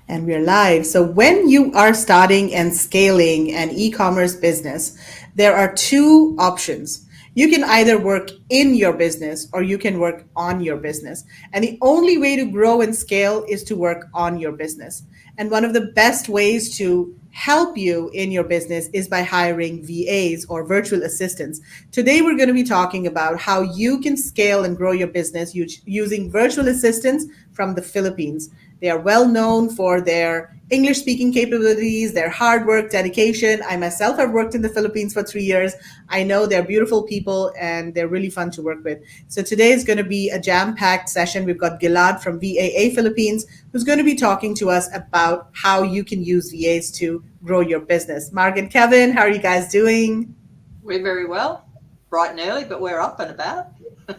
And we're live. So, when you are starting and scaling an e commerce business, there are two options. You can either work in your business or you can work on your business. And the only way to grow and scale is to work on your business. And one of the best ways to help you in your business is by hiring VAs or virtual assistants. Today, we're going to be talking about how you can scale and grow your business using virtual assistants from the Philippines. They are well known for their English speaking capabilities, their hard work, dedication. I myself have worked in the Philippines for 3 years. I know they're beautiful people and they're really fun to work with. So today is going to be a jam packed session. We've got Gilad from VAA Philippines, who's going to be talking to us about how you can use VAs to grow your business. Mark and Kevin, how are you guys doing? We're very well, bright and early, but we're up and about.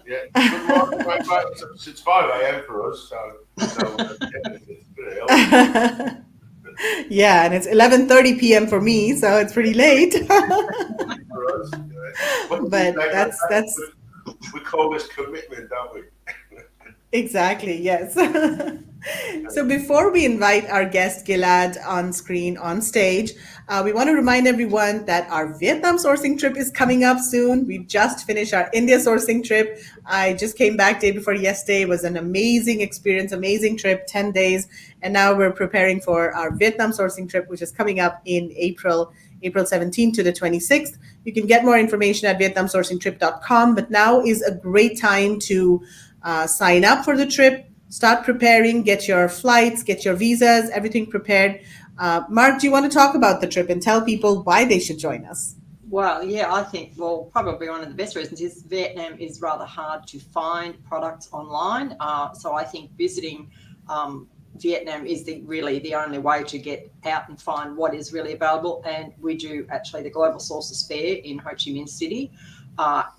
Yeah, good morning. It's 5 a.m. for us, so yeah, it's pretty early Yeah, and it's 11:30 p.m. for me, so it's pretty late. for us. But that's We call this commitment, don't we? exactly, yes. So before we invite our guest Gilad on screen, on stage, we want to remind everyone that our Vietnam sourcing trip is coming up soon. We just finished our India sourcing trip. I just came back day before yesterday. It was an amazing experience, amazing trip, 10 days. And now we're preparing for our Vietnam sourcing trip, which is coming up in April 17th to the 26th. You can get more information at vietnamsourcingtrip.com, but now is a great time to sign up for the trip, start preparing, get your flights, get your visas, everything prepared. Mark, do you want to talk about the trip and tell people why they should join us? Well, yeah, I think, probably one of the best reasons is Vietnam is rather hard to find products online. So I think visiting Vietnam is really the only way to get out and find what is really available. And we do actually the Global Sources Fair in Ho Chi Minh City,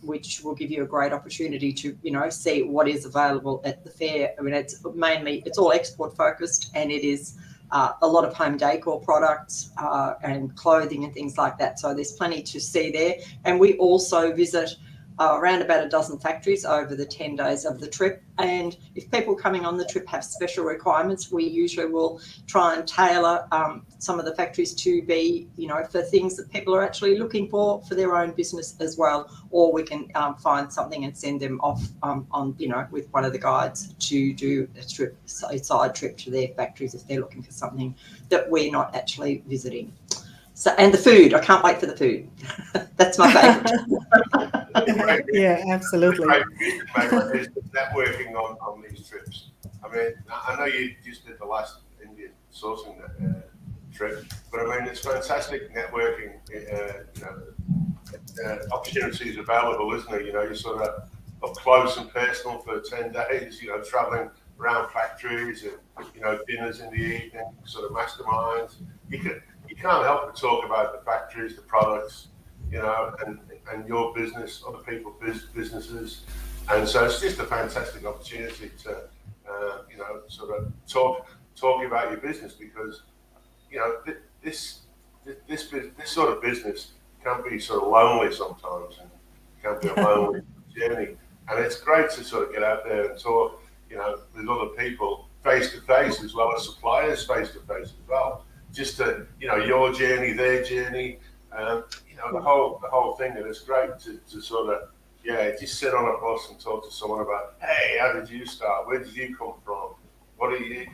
which will give you a great opportunity to, see what is available at the fair. I mean, it's all export focused, and it is a lot of home decor products and clothing and things like that. So there's plenty to see there. And we also visit around about a dozen factories over the 10 days of the trip. And if people coming on the trip have special requirements, we usually will try and tailor some of the factories to be, for things that people are actually looking for their own business as well. Or we can find something and send them off with one of the guides to do a side trip to their factories if they're looking for something that we're not actually visiting. So, and the food, I can't wait for the food. That's my favourite. Yeah, absolutely. Great is networking on these trips. I mean, I know you just did the last Indian sourcing trip, but I mean, it's fantastic networking opportunities available, isn't it? You're sort of up close and personal for 10 days, traveling around factories and, dinners in the evening, sort of masterminds. You can't help but talk about the factories, the products, and your business, other people's businesses. And so it's just a fantastic opportunity to, sort of talk about your business because, this sort of business can be sort of lonely sometimes and can be a lonely journey. And it's great to sort of get out there and talk, with other people face to face as well as suppliers face to face as well. Just to, your journey, their journey, the whole thing. And it's great to sort of, just sit on a bus and talk to someone about, hey, how did you start? Where did you come from? What are you,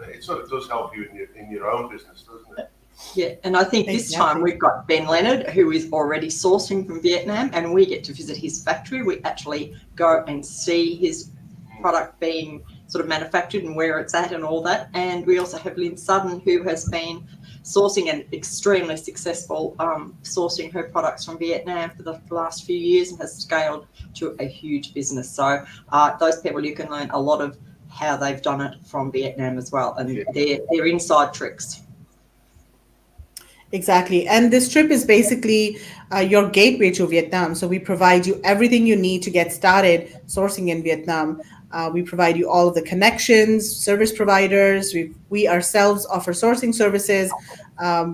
it sort of does help you in your own business, doesn't it? Yeah, and I think this time we've got Ben Leonard, who is already sourcing from Vietnam, and we get to visit his factory. We actually go and see his product being sort of manufactured and where it's at and all that. And we also have Lynn Sudden, who has been sourcing and extremely successful sourcing her products from Vietnam for the last few years and has scaled to a huge business. So those people, you can learn a lot of how they've done it from Vietnam as well, and their inside tricks. Exactly. And this trip is basically your gateway to Vietnam. So we provide you everything you need to get started sourcing in Vietnam. We provide you all of the connections, service providers. We ourselves offer sourcing services.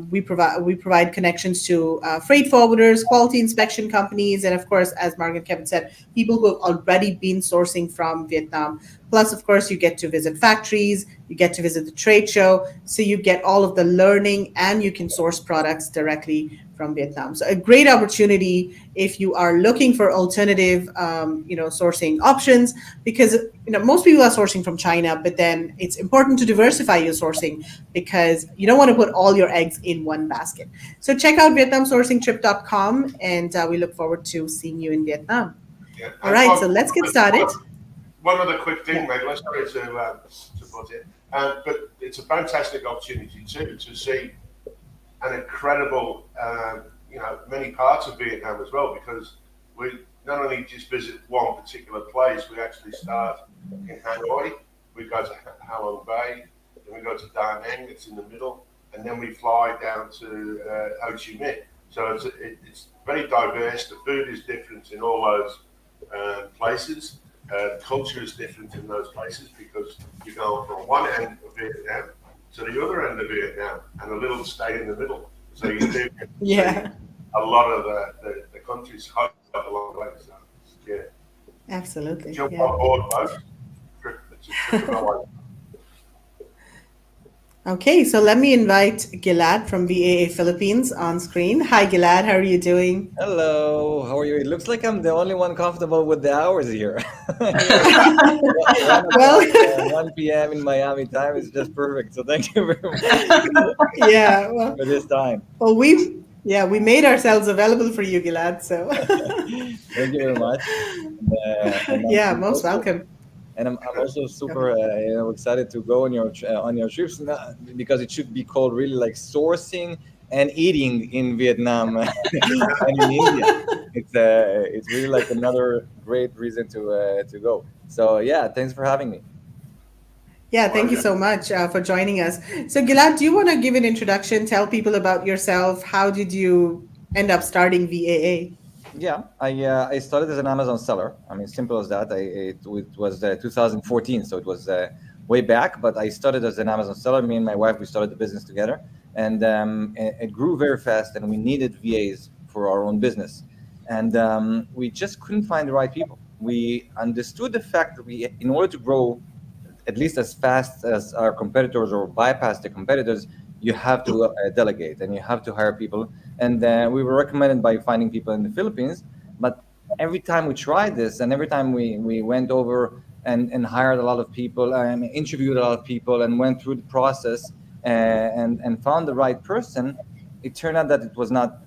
We provide connections to freight forwarders, quality inspection companies, and of course, as Mark and Kevin said, people who have already been sourcing from Vietnam. Plus, of course, you get to visit factories, you get to visit the trade show, so you get all of the learning, and you can source products directly from Vietnam. So a great opportunity if you are looking for alternative, sourcing options, because most people are sourcing from China, but then it's important to diversify your sourcing because you don't want to put all your eggs in one basket. So check out vietnamsourcingtrip.com, and we look forward to seeing you in Vietnam. Yeah. All And right, so let's get started. one other quick Yeah. thing, Meg. Let's sorry to put it, but it's a fantastic opportunity too to see an incredible, many parts of Vietnam as well, because we not only just visit one particular place, we actually start in Hanoi, we go to Halong Bay, then we go to Da Nang, it's in the middle, and then we fly down to Ho Chi Minh. So it's very diverse. The food is different in all those places. The culture is different in those places because you go from one end of Vietnam to the other end of Vietnam and a little state in the middle. So you do get to see Yeah, a lot of the countryside along the way. So, yeah, absolutely. jump Yeah. on board, folks. It's a trip of our life. Okay, so let me invite Gilad from VAA Philippines on screen. Hi, Gilad. How are you doing? Hello, how are you? It looks like I'm the only one comfortable with the hours here. Here, 1 o'clock, Well, 1 p.m. in Miami time is just perfect. So thank you very much yeah. Well, for this time. well, we made ourselves available for you, Gilad. So, Thank you very much. And yeah, I'm most also welcome. I'm also Go ahead. super excited to go on your trips because it should be called really like sourcing and eating in Vietnam and in India. It's really like another great reason to go. So yeah, thanks for having me. Yeah, thank you Pleasure. so much for joining us. So, Gilad, do you want to give an introduction? Tell people about yourself. How did you end up starting VAA? Yeah, I started as an Amazon seller. I mean, simple as that. It was 2014, so it was way back. But I started as an Amazon seller. Me and my wife, we started the business together, and it grew very fast. And we needed VAs for our own business, and we just couldn't find the right people. We understood the fact that in order to grow at least as fast as our competitors or bypass the competitors, you have to delegate and you have to hire people. And we were recommended by finding people in the Philippines. But every time we tried this and every time we went over and hired a lot of people and interviewed a lot of people and went through the process and found the right person, it turned out that it was not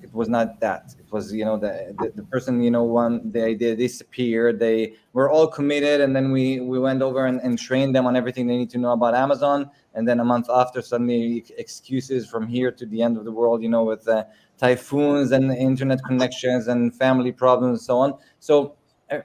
that. It was, the person, one day they disappeared. They were all committed, and then we went over and trained them on everything they need to know about Amazon. And then a month after, suddenly excuses from here to the end of the world, with typhoons and internet connections and family problems and so on. So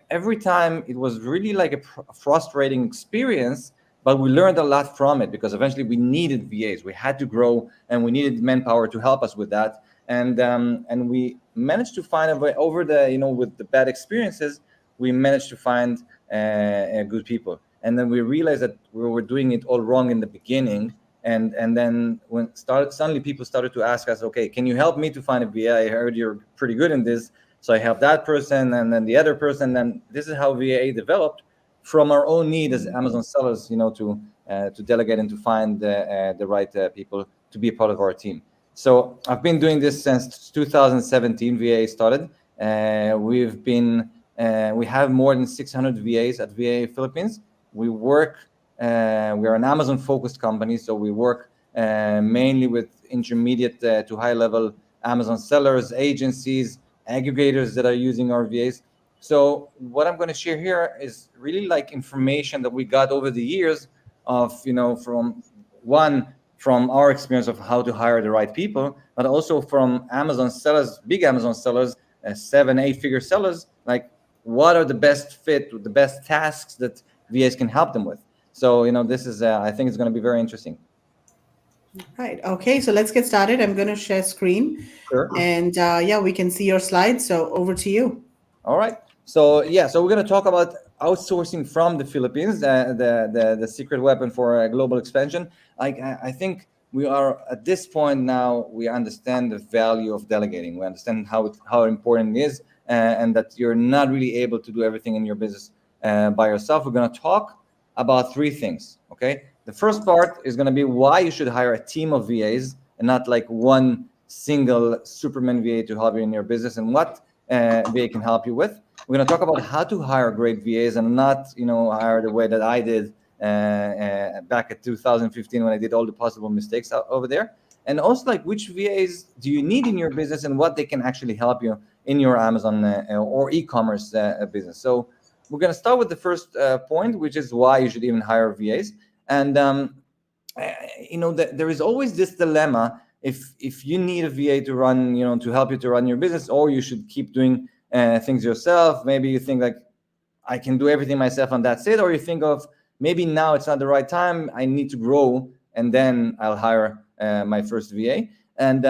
every time it was really like a frustrating experience, but we learned a lot from it because eventually we needed VAs. We had to grow, and we needed manpower to help us with that. And we managed to find a way over the, with the bad experiences, we managed to find good people. And then we realized that we were doing it all wrong in the beginning. And then suddenly people started to ask us, okay, can you help me to find a VA? I heard you're pretty good in this. So I helped that person and then the other person. And this is how VA developed from our own need as Amazon sellers, to delegate and to find the right people to be a part of our team. So I've been doing this since 2017. VA started. We have more than 600 VAs at VA Philippines. We work. We are an Amazon-focused company, so we work mainly with intermediate to high-level Amazon sellers, agencies, aggregators that are using our VAs. So what I'm going to share here is really like information that we got over the years of, from our experience of how to hire the right people, but also from Amazon sellers, big Amazon sellers, 7, 8 figure sellers, like what are the best fit, the best tasks that VAs can help them with. So, this is, I think it's going to be very interesting. Right. Okay, so let's get started. I'm going to share screen, Sure. and yeah, we can see your slides. So over to you. All right. So yeah, so we're going to talk about outsourcing from the Philippines, the secret weapon for global expansion. I think we are at this point now, we understand the value of delegating. We understand how important it is, and that you're not really able to do everything in your business by yourself. We're going to talk about three things. Okay, the first part is going to be why you should hire a team of VAs and not like one single Superman VA to help you in your business, and what VA can help you with. We're going to talk about how to hire great VAs and not, hire the way that I did back at 2015 when I did all the possible mistakes over there. And also, like, which VAs do you need in your business and what they can actually help you in your Amazon or e-commerce business. So we're going to start with the first point, which is why you should even hire VAs. And there is always this dilemma: if you need a VA to run, to help you to run your business, or you should keep doing things yourself. Maybe you think like, I can do everything myself and that's it, or you think of, maybe now it's not the right time, I need to grow, and then I'll hire my first VA. And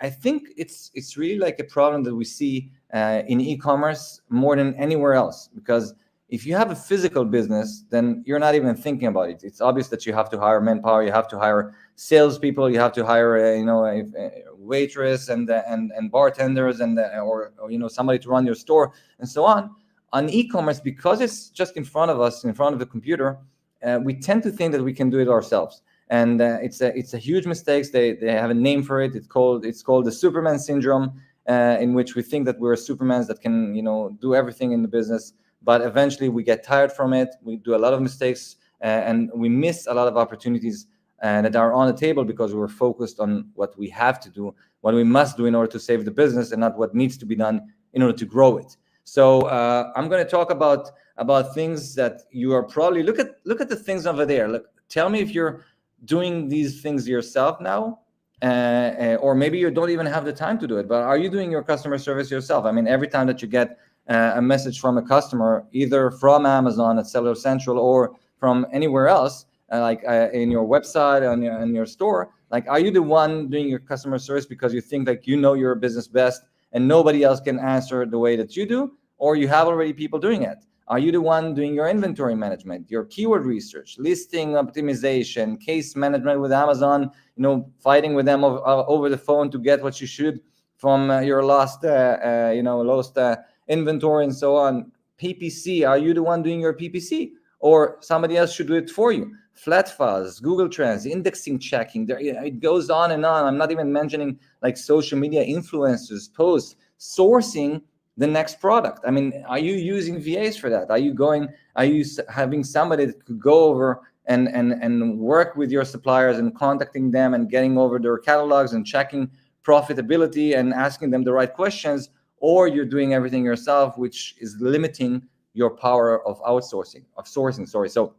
I think it's really like a problem that we see in e-commerce more than anywhere else, because if you have a physical business, then you're not even thinking about it. It's obvious that you have to hire manpower, you have to hire salespeople, you have to hire a waitress and bartenders or somebody to run your store and so on. On e-commerce, because it's just in front of us, in front of the computer, we tend to think that we can do it ourselves, and it's a huge mistake. They have a name for it. It's called the Superman syndrome, in which we think that we're Supermans that can do everything in the business. But eventually we get tired from it. We do a lot of mistakes, and we miss a lot of opportunities that are on the table because we're focused on what we have to do, what we must do in order to save the business, and not what needs to be done in order to grow it. So I'm going to talk about things that you are probably look at the things over there. Look, tell me if you're doing these things yourself now, or maybe you don't even have the time to do it. But are you doing your customer service yourself? I mean, every time that you get a message from a customer, either from Amazon at Seller Central or from anywhere else, in your website, on your store, like, are you the one doing your customer service because you think like your business best and nobody else can answer the way that you do, or you have already people doing it? Are you the one doing your inventory management, your keyword research, listing optimization, case management with Amazon, fighting with them over the phone to get what you should from your lost inventory and so on? PPC, are you the one doing your PPC, or somebody else should do it for you? Flat files, Google Trends, indexing, checking, it goes on and on. I'm not even mentioning like social media influencers, posts, sourcing the next product. I mean, are you using VAs for that? Are you having somebody that could go over and work with your suppliers and contacting them and getting over their catalogs and checking profitability and asking them the right questions? Or you're doing everything yourself, which is limiting your power of sourcing. So,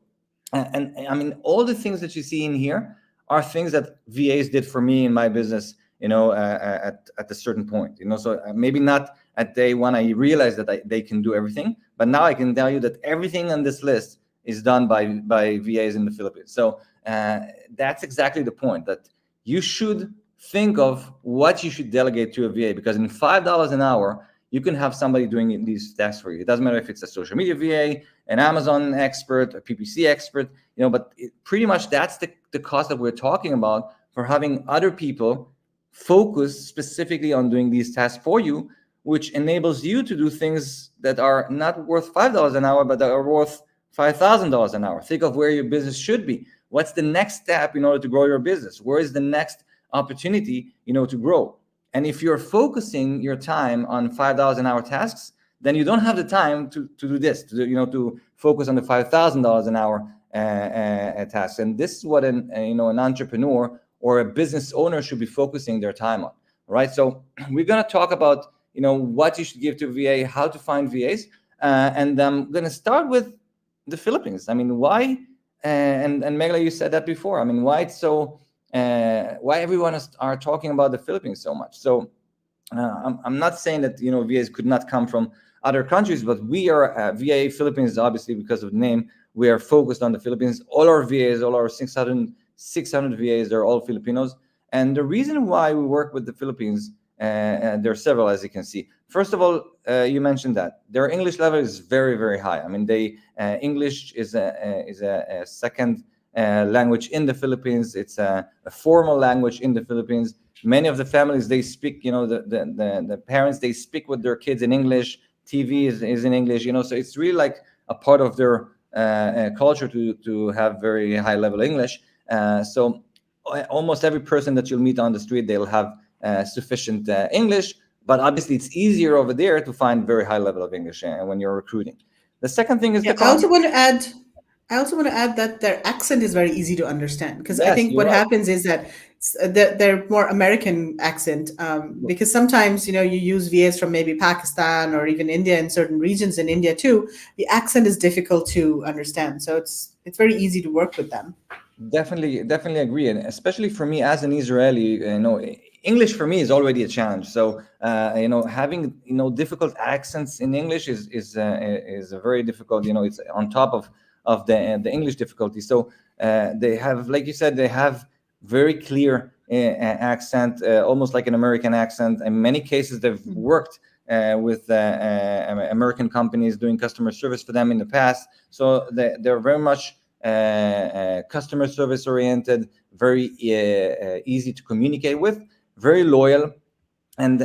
and I mean, all the things that you see in here are things that VAs did for me in my business, at a certain point, so maybe not at day one I realized that they can do everything, but now I can tell you that everything on this list is done by VAs in the Philippines. So that's exactly the point, that you should think of what you should delegate to a VA, because in $5 an hour, you can have somebody doing these tasks for you. It doesn't matter if it's a social media VA, an Amazon expert, a PPC expert, but pretty much that's the cost that we're talking about for having other people focus specifically on doing these tasks for you, which enables you to do things that are not worth $5 an hour, but that are worth $5,000 an hour. Think of where your business should be. What's the next step in order to grow your business? Where is the next opportunity, to grow? And if you're focusing your time on $5 an hour tasks, then you don't have the time to do this, to focus on the $5,000 an hour tasks. And this is what an entrepreneur or a business owner should be focusing their time on. Right? So we're going to talk about, what you should give to a VA, how to find VAs, and I'm going to start with the Philippines. I mean, why? And Megla, you said that before. I mean, why it's so? Why everyone are talking about the Philippines so much? So I'm not saying that VAs could not come from other countries, but we are VA Philippines, obviously, because of the name. We are focused on the Philippines. All our VAs, all our 600 VAs, they're all Filipinos. And the reason why we work with the Philippines, and there are several, as you can see. First of all, you mentioned that their English level is very, very high. I mean, English is a second language in the Philippines. It's a formal language in the Philippines. Many of the families, they speak, the parents, they speak with their kids in English. TV is in English, so it's really like a part of their culture to have very high level English. So almost every person that you'll meet on the street, they'll have sufficient English, but obviously it's easier over there to find very high level of English when you're recruiting. The second thing is Yeah, I also want to add that their accent is very easy to understand, because I Yes, think you're what right. happens is that they're more American accent, because sometimes you use VAs from maybe Pakistan or even India, in certain regions in India too. The accent is difficult to understand, so it's very easy to work with them. Definitely agree, and especially for me as an Israeli, English for me is already a challenge. So having difficult accents in English is a very difficult. It's on top of the English difficulty. So they have, like you said, they have very clear accent, almost like an American accent. In many cases, they've worked with American companies doing customer service for them in the past. So they're very much customer service oriented, very easy to communicate with, very loyal, and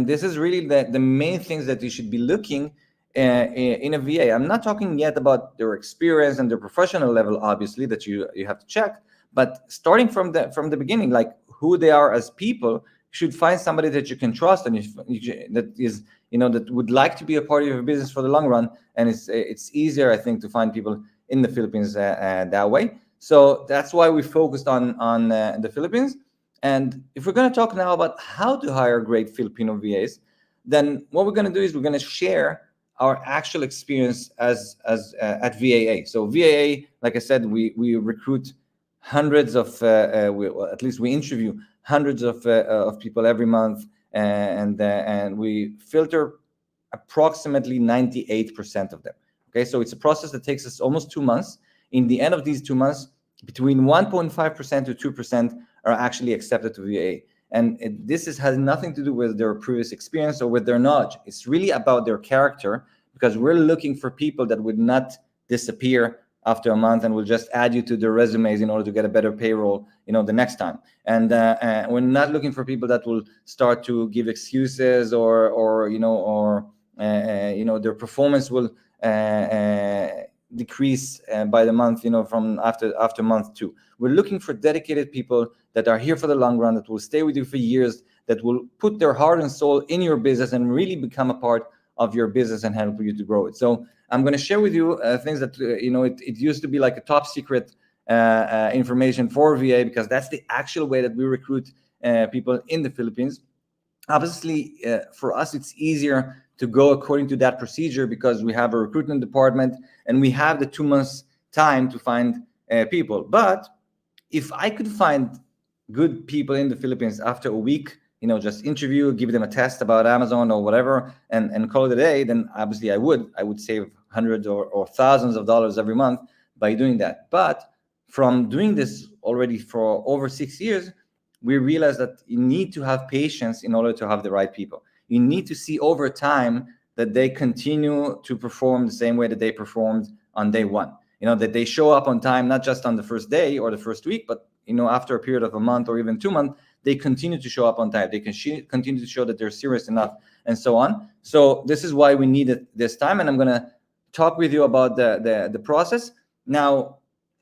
this is really the main things that you should be looking in a VA. I'm not talking yet about their experience and their professional level, obviously, that you have to check, but starting from the beginning, like who they are as people, you should find somebody that you can trust and that is that would like to be a part of your business for the long run. And it's easier, I think, to find people in the Philippines that way. So that's why we focused on the Philippines. And if we're going to talk now about how to hire great Filipino VAs, then what we're going to do is we're going to share our actual experience as at VAA. So VAA, like I said, we recruit hundreds of, at least we interview hundreds of people every month, and we filter approximately 98% of them. Okay, so it's a process that takes us almost 2 months. In the end of these 2 months, between 1.5% to 2% are actually accepted to VA. And this has nothing to do with their previous experience or with their knowledge. It's really about their character, because we're looking for people that would not disappear after a month and will just add you to their resumes in order to get a better payroll, the next time. And we're not looking for people that will start to give excuses or their performance will decrease by the month, from after month 2. We're looking for dedicated people that are here for the long run, that will stay with you for years, that will put their heart and soul in your business and really become a part of your business and help you to grow it. So I'm going to share with you things that it used to be like a top secret information for VA, because that's the actual way that we recruit people in the Philippines. Obviously, for us, it's easier to go according to that procedure because we have a recruitment department and we have the 2 months time to find people. But if I could find good people in the Philippines after a week, just interview, give them a test about Amazon or whatever, and call it a day, then obviously I would save hundreds or thousands of dollars every month by doing that. But from doing this already for over 6 years, we realized that you need to have patience in order to have the right people. You need to see over time that they continue to perform the same way that they performed on day one. That they show up on time, not just on the first day or the first week, but after a period of a month or even 2 months, they continue to show up on time. They can continue to show that they're serious enough, and so on. So this is why we needed this time, and I'm going to talk with you about the process. Now,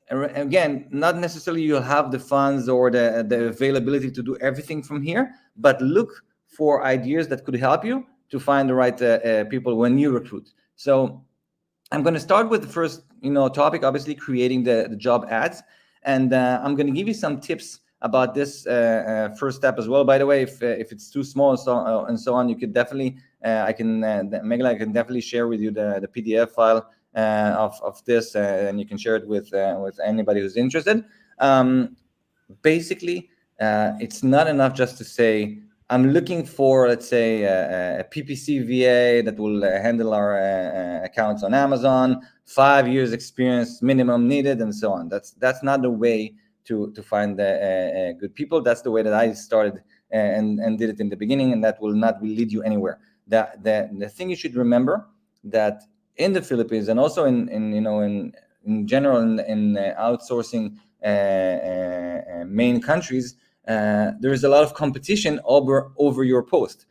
again, not necessarily you'll have the funds or the availability to do everything from here, but look for ideas that could help you to find the right people when you recruit. So I'm going to start with the first topic, obviously creating the job ads, and I'm going to give you some tips about this first step as well. By the way, if it's too small and so on, you could definitely I can definitely share with you the PDF file of this, and you can share it with anybody who's interested. Basically, it's not enough just to say I'm looking for, let's say, a PPC VA that will handle our accounts on Amazon, 5 years experience minimum needed, and so on. That's not the way to find good people. That's the way that I started and did it in the beginning, and that will not lead you anywhere. The thing you should remember, that in the Philippines and also in in general in outsourcing main countries, there is a lot of competition over your post.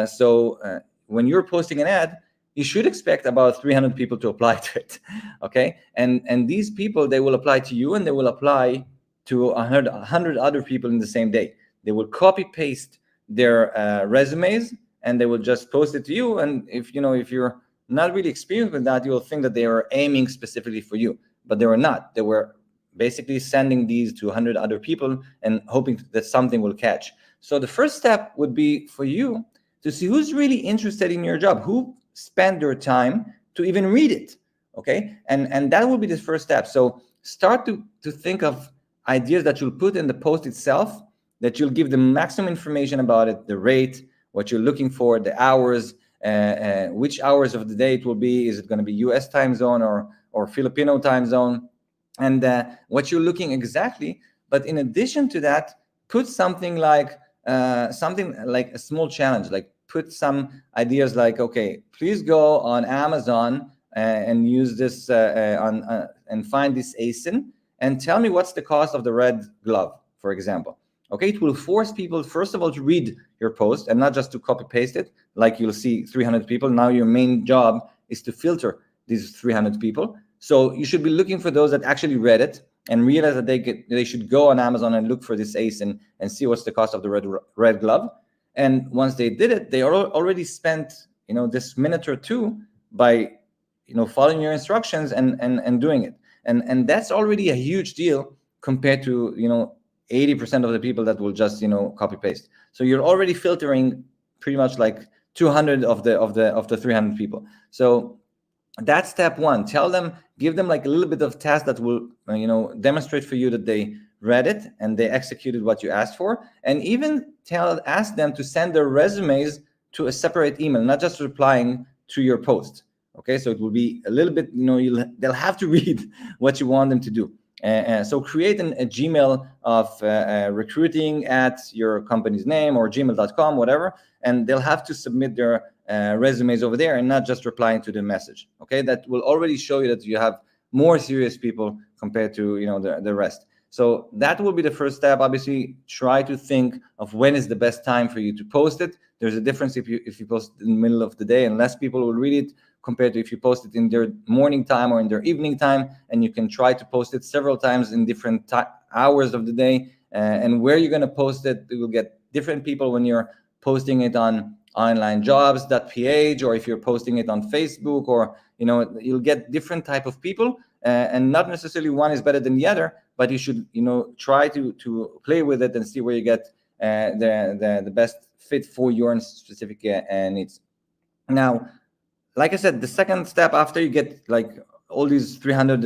So when you're posting an ad, you should expect about 300 people to apply to it. Okay, and these people, they will apply to you, and they will apply to 100 other people in the same day. They will copy paste their resumes, and they will just post it to you. And if you're not really experienced with that, you'll think that they are aiming specifically for you, but they were not. They were basically sending these to 100 other people and hoping that something will catch. So the first step would be for you to see who's really interested in your job, who spent their time to even read it. Okay, and that will be the first step. So start to think of ideas that you'll put in the post itself, that you'll give the maximum information about it, the rate, what you're looking for, the hours, which hours of the day it will be. Is it going to be US time zone or Filipino time zone? And what you're looking exactly. But in addition to that, put something like a small challenge, like put some ideas like, okay, please go on Amazon and use this and find this ASIN and tell me what's the cost of the red glove, for example. Okay, it will force people, first of all, to read your post and not just to copy paste it. Like you'll see 300 people. Now your main job is to filter these 300 people. So you should be looking for those that actually read it and realize that they should go on Amazon and look for this ASIN and see what's the cost of the red glove. And once they did it, they already spent this minute or two by following your instructions and doing it. And that's already a huge deal compared to 80% of the people that will just copy paste. So you're already filtering pretty much like 200 of the 300 people. So that's step one. Give them like a little bit of task that will demonstrate for you that they read it and they executed what you asked for, and even ask them to send their resumes to a separate email, not just replying to your post. Okay, so it will be a little bit, they'll have to read what you want them to do. So create a Gmail of recruiting at your company's name or gmail.com, whatever, and they'll have to submit their resumes over there and not just replying to the message. Okay, that will already show you that you have more serious people compared to the rest. So that will be the first step. Obviously, try to think of when is the best time for you to post it. There's a difference if you post it in the middle of the day and less people will read it compared to if you post it in their morning time or in their evening time, and you can try to post it several times in different hours of the day. And where you're going to post it, you will get different people when you're posting it on onlinejobs.ph, or if you're posting it on Facebook, or you'll get different type of people, and not necessarily one is better than the other, but you should try to play with it and see where you get the best fit for your specific needs. Now, like I said, the second step after you get like all these 300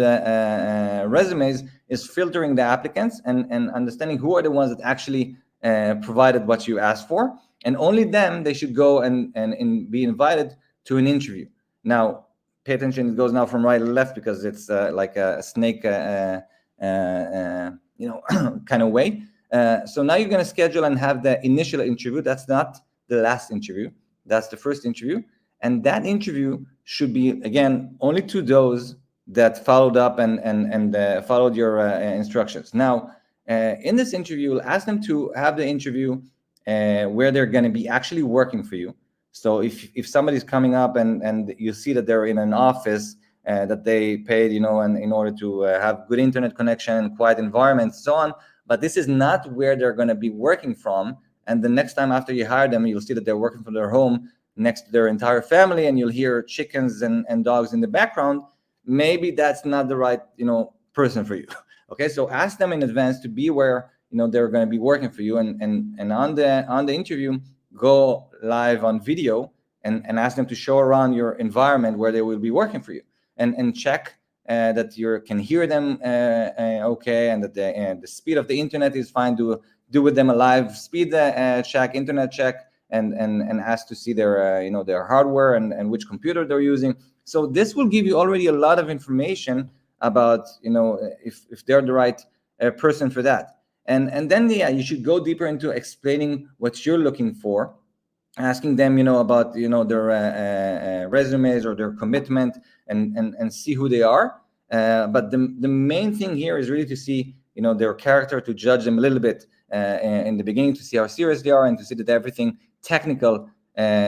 resumes is filtering the applicants and understanding who are the ones that actually provided what you asked for, and only them they should go and be invited to an interview. Now, pay attention, it goes now from right to left because it's like a snake kind of way. So now you're going to schedule and have the initial interview. That's not the last interview, that's the first interview. And that interview should be, again, only to those that followed up and followed your instructions. Now, in this interview, you'll ask them to have the interview where they're going to be actually working for you. So if somebody's coming up and you see that they're in an office that they paid, and in order to have good internet connection, quiet environment, so on, but this is not where they're going to be working from. And the next time after you hire them, you'll see that they're working from their home next to their entire family, and you'll hear chickens and dogs in the background. Maybe that's not the right person for you. Okay, so ask them in advance to be where they're going to be working for you, and on the interview, go live on video and ask them to show around your environment where they will be working for you, and check that you can hear them okay, and that the speed of the internet is fine. Do with them a live speed check, internet check, and ask to see their their hardware and which computer they're using. So this will give you already a lot of information about if they're the right person for that. And then you should go deeper into explaining what you're looking for, asking them about their resumes or their commitment, and see who they are. But the main thing here is really to see, their character, to judge them a little bit in the beginning, to see how serious they are, and to see that everything technical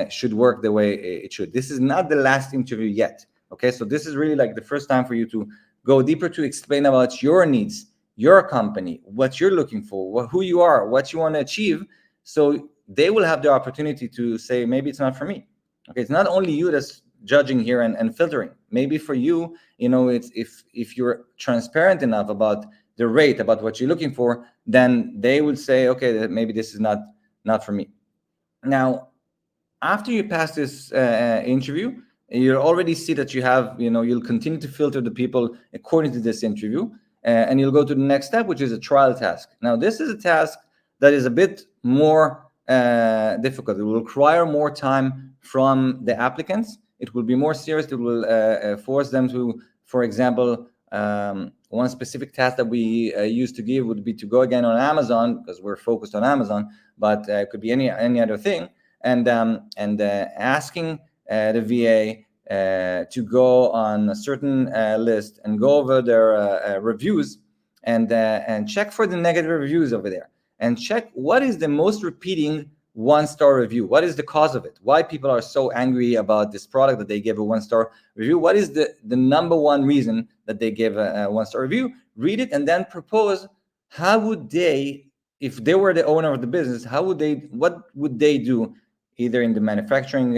should work the way it should. This is not the last interview yet. Okay, so this is really like the first time for you to go deeper, to explain about your needs, your company, what you're looking for, who you are, what you want to achieve. So they will have the opportunity to say, maybe it's not for me. Okay, it's not only you that's judging here and filtering. Maybe for you, it's if you're transparent enough about the rate, about what you're looking for, then they would say, okay, maybe this is not for me. Now, after you pass this interview, you'll already see that you have, you'll continue to filter the people according to this interview, and you'll go to the next step, which is a trial task. Now, this is a task that is a bit more difficult. It will require more time from the applicants. It will be more serious. It will force them to, for example, one specific task that we used to give would be to go again on Amazon, because we're focused on Amazon, but it could be any other thing, and asking the VA to go on a certain list and go over their reviews and check for the negative reviews over there, and check what is the most repeating one-star review. What is the cause of it? Why people are so angry about this product that they give a one-star review? What is the number one reason that they give a one-star review? Read it and then propose how would they, if they were the owner of the business, what would they do, either in the manufacturing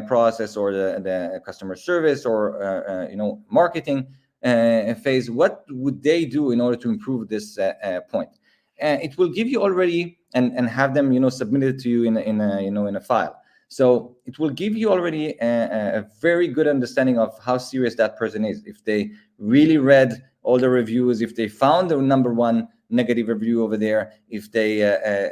process or the customer service or marketing phase. What would they do in order to improve this point? It will give you already and have them submitted to you in a file. So it will give you already a very good understanding of how serious that person is. If they really read all the reviews, if they found the number one negative review over there, if they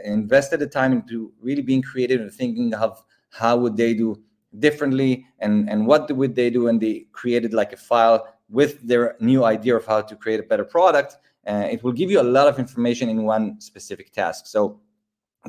invested the time into really being creative and thinking of how would they do differently, and what would they do, and they created like a file with their new idea of how to create a better product. It will give you a lot of information in one specific task. So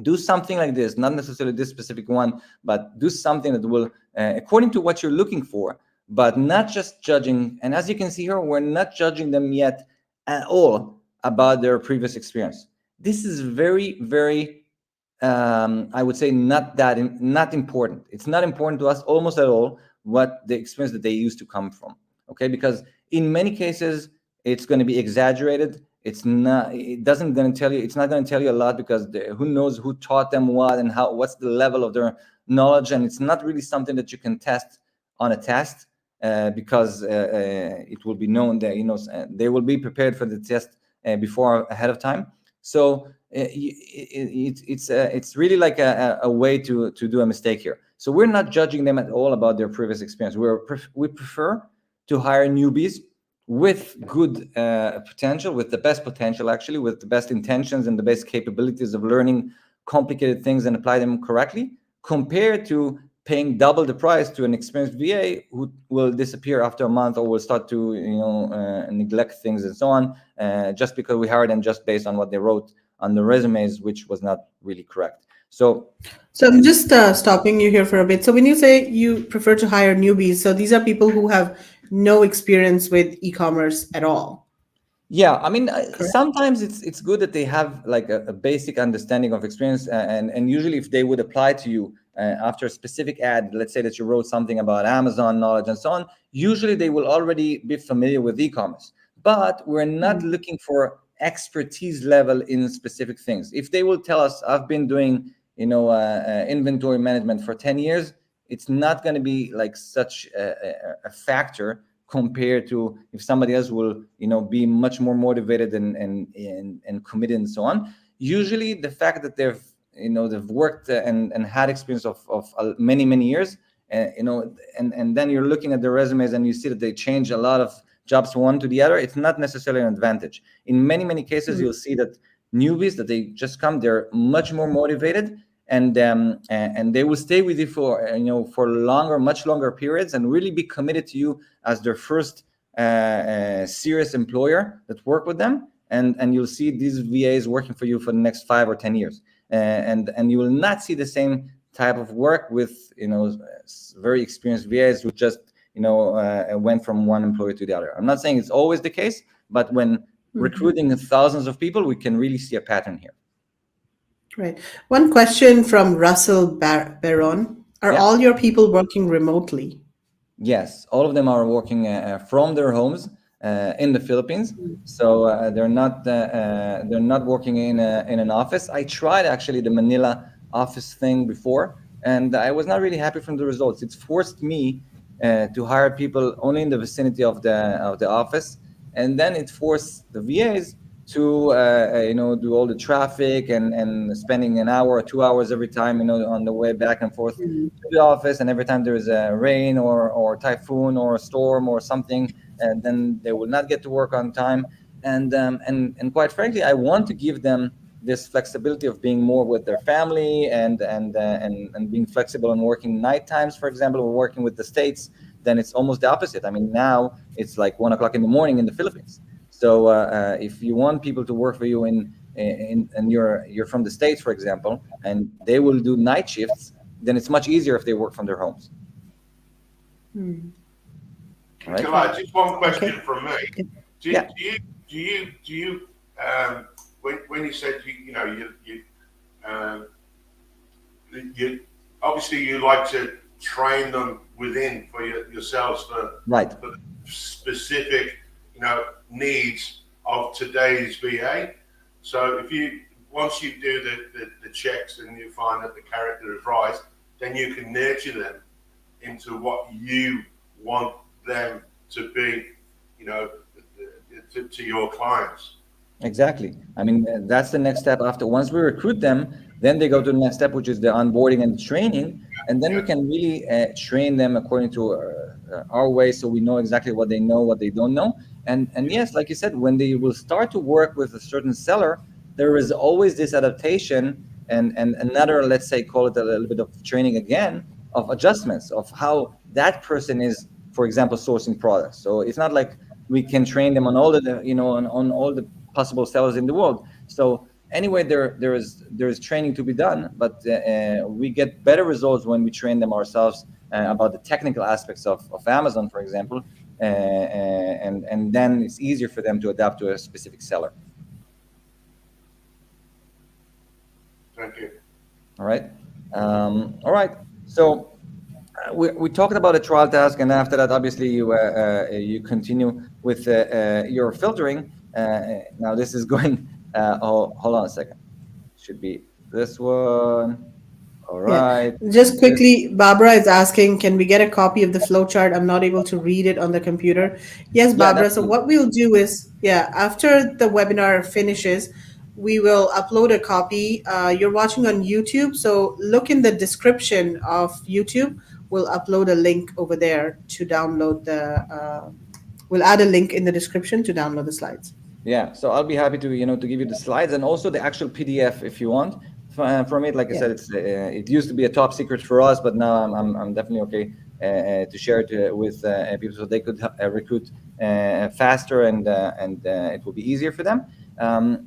do something like this, not necessarily this specific one, but do something that will, according to what you're looking for, but not just judging. And as you can see here, we're not judging them yet at all about their previous experience. This is very, very, I would say, not important. It's not important to us almost at all what the experience that they used to come from. Okay, because in many cases it's going to be exaggerated. It's not going to tell you a lot, because who knows who taught them what and how, what's the level of their knowledge, and it's not really something that you can test on a test, because it will be known that they will be prepared for the test ahead of time. So it's really like a way to do a mistake here. So we're not judging them at all about their previous experience. We prefer to hire newbies with good potential, with the best potential, actually, with the best intentions and the best capabilities of learning complicated things and apply them correctly, compared to paying double the price to an experienced VA who will disappear after a month, or will start to neglect things and so on, just because we hired them just based on what they wrote on the resumes, which was not really correct. So I'm just stopping you here for a bit. So when you say you prefer to hire newbies, so these are people who have no experience with e-commerce at all. Yeah, I mean, sometimes it's good that they have like a basic understanding of experience, and usually if they would apply to you after a specific ad, let's say that you wrote something about Amazon knowledge and so on, usually they will already be familiar with e-commerce. But we're not looking for expertise level in specific things. If they will tell us, I've been doing inventory management for 10 years, it's not going to be like such a factor compared to if somebody else will be much more motivated and committed and so on. Usually the fact that they've worked and had experience of many years, and then you're looking at their resumes and you see that they change a lot of jobs from one to the other, it's not necessarily an advantage. In many cases, you'll see that newbies, that they just come, they're much more motivated, and they will stay with you for much longer periods, and really be committed to you as their first serious employer that work with them. And you'll see these VAs working for you for the next 5 or 10 years, and you will not see the same type of work with very experienced VAs who just went from one employer to the other. I'm not saying it's always the case, but when recruiting thousands of people, we can really see a pattern here. Right. One question from Russell Baron. Are Yeah. all your people working remotely? Yes, all of them are working from their homes in the Philippines. So they're not working in an office. I tried actually the Manila office thing before, and I was not really happy from the results. It's forced me to hire people only in the vicinity of the office, and then it forced the VAs to do all the traffic and spending an hour or 2 hours every time on the way back and forth to the office, and every time there is a rain or typhoon or a storm or something, and then they will not get to work on time. And quite frankly, I want to give them this flexibility of being more with their family and being flexible and working night times. For example, we're working with the States, then it's almost the opposite. I mean, now it's like 1 o'clock in the morning in the Philippines. So if you want people to work for you and you're from the States, for example, and they will do night shifts, then it's much easier if they work from their homes. Right? Nikolai, just one question from me. Do you when you said you obviously you like to train them within for yourselves for the specific needs of today's VA. So once you do the checks and you find that the character is right, then you can nurture them into what you want them to be, to your clients. Exactly. I mean, that's the next step. After once we recruit them, then they go to the next step, which is the onboarding and training, and then we can really train them according to our way, so we know exactly what they know, what they don't know. And yes, like you said, when they will start to work with a certain seller, there is always this adaptation and another, let's say, call it a little bit of training again, of adjustments of how that person is, for example, sourcing products. So it's not like we can train them on all the on all the possible sellers in the world. So anyway, there is training to be done, but we get better results when we train them ourselves about the technical aspects of Amazon, for example, and then it's easier for them to adapt to a specific seller. Thank you. All right. So we talked about a trial task, and after that, obviously, you continue with your filtering. Now this is going. Hold on a second. Should be this one. All right. Yeah. Just quickly, Barbara is asking, can we get a copy of the flowchart? I'm not able to read it on the computer. Yes, Barbara. Yeah, So what we'll do is, after the webinar finishes, we will upload a copy. You're watching on YouTube, so look in the description of YouTube. We'll upload a link over there to download we'll add a link in the description to download the slides. Yeah, so I'll be happy to to give you the slides and also the actual PDF if you want from it. Like I said, it used to be a top secret for us, but now I'm definitely okay to share it with people so they could recruit faster and it will be easier for them.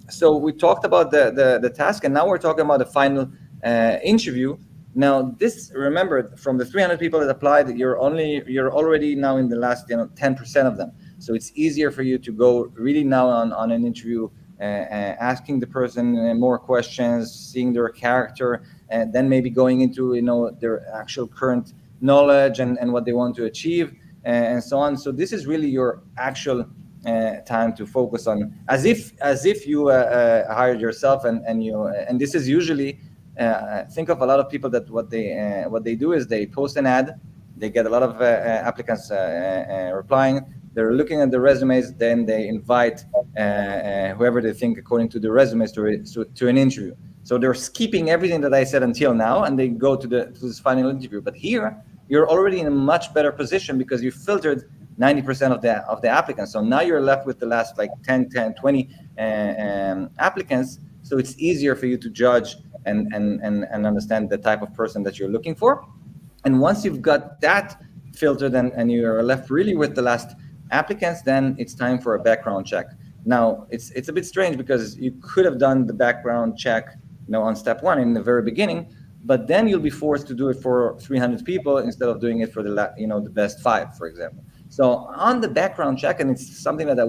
So we talked about the task, and now we're talking about the final interview. Now this, remember, from the 300 people that applied, you're already now in the last 10% of them. So it's easier for you to go really now on an interview, asking the person more questions, seeing their character, and then maybe going into their actual current knowledge and what they want to achieve, and so on. So this is really your actual time to focus on, as if you hired yourself, and this is usually think of a lot of people that what they do is they post an ad, they get a lot of applicants replying. They're looking at the resumes, then they invite whoever they think according to the resumes to an interview. So they're skipping everything that I said until now, and they go to this final interview. But here, you're already in a much better position because you filtered 90% of the applicants. So now you're left with the last 10, 20 applicants. So it's easier for you to judge and understand the type of person that you're looking for. And once you've got that filtered and you're left really with the last applicants, then it's time for a background check. Now it's a bit strange because you could have done the background check on step one in the very beginning, but then you'll be forced to do it for 300 people instead of doing it for the best 5, for example. So on the background check, and it's something that I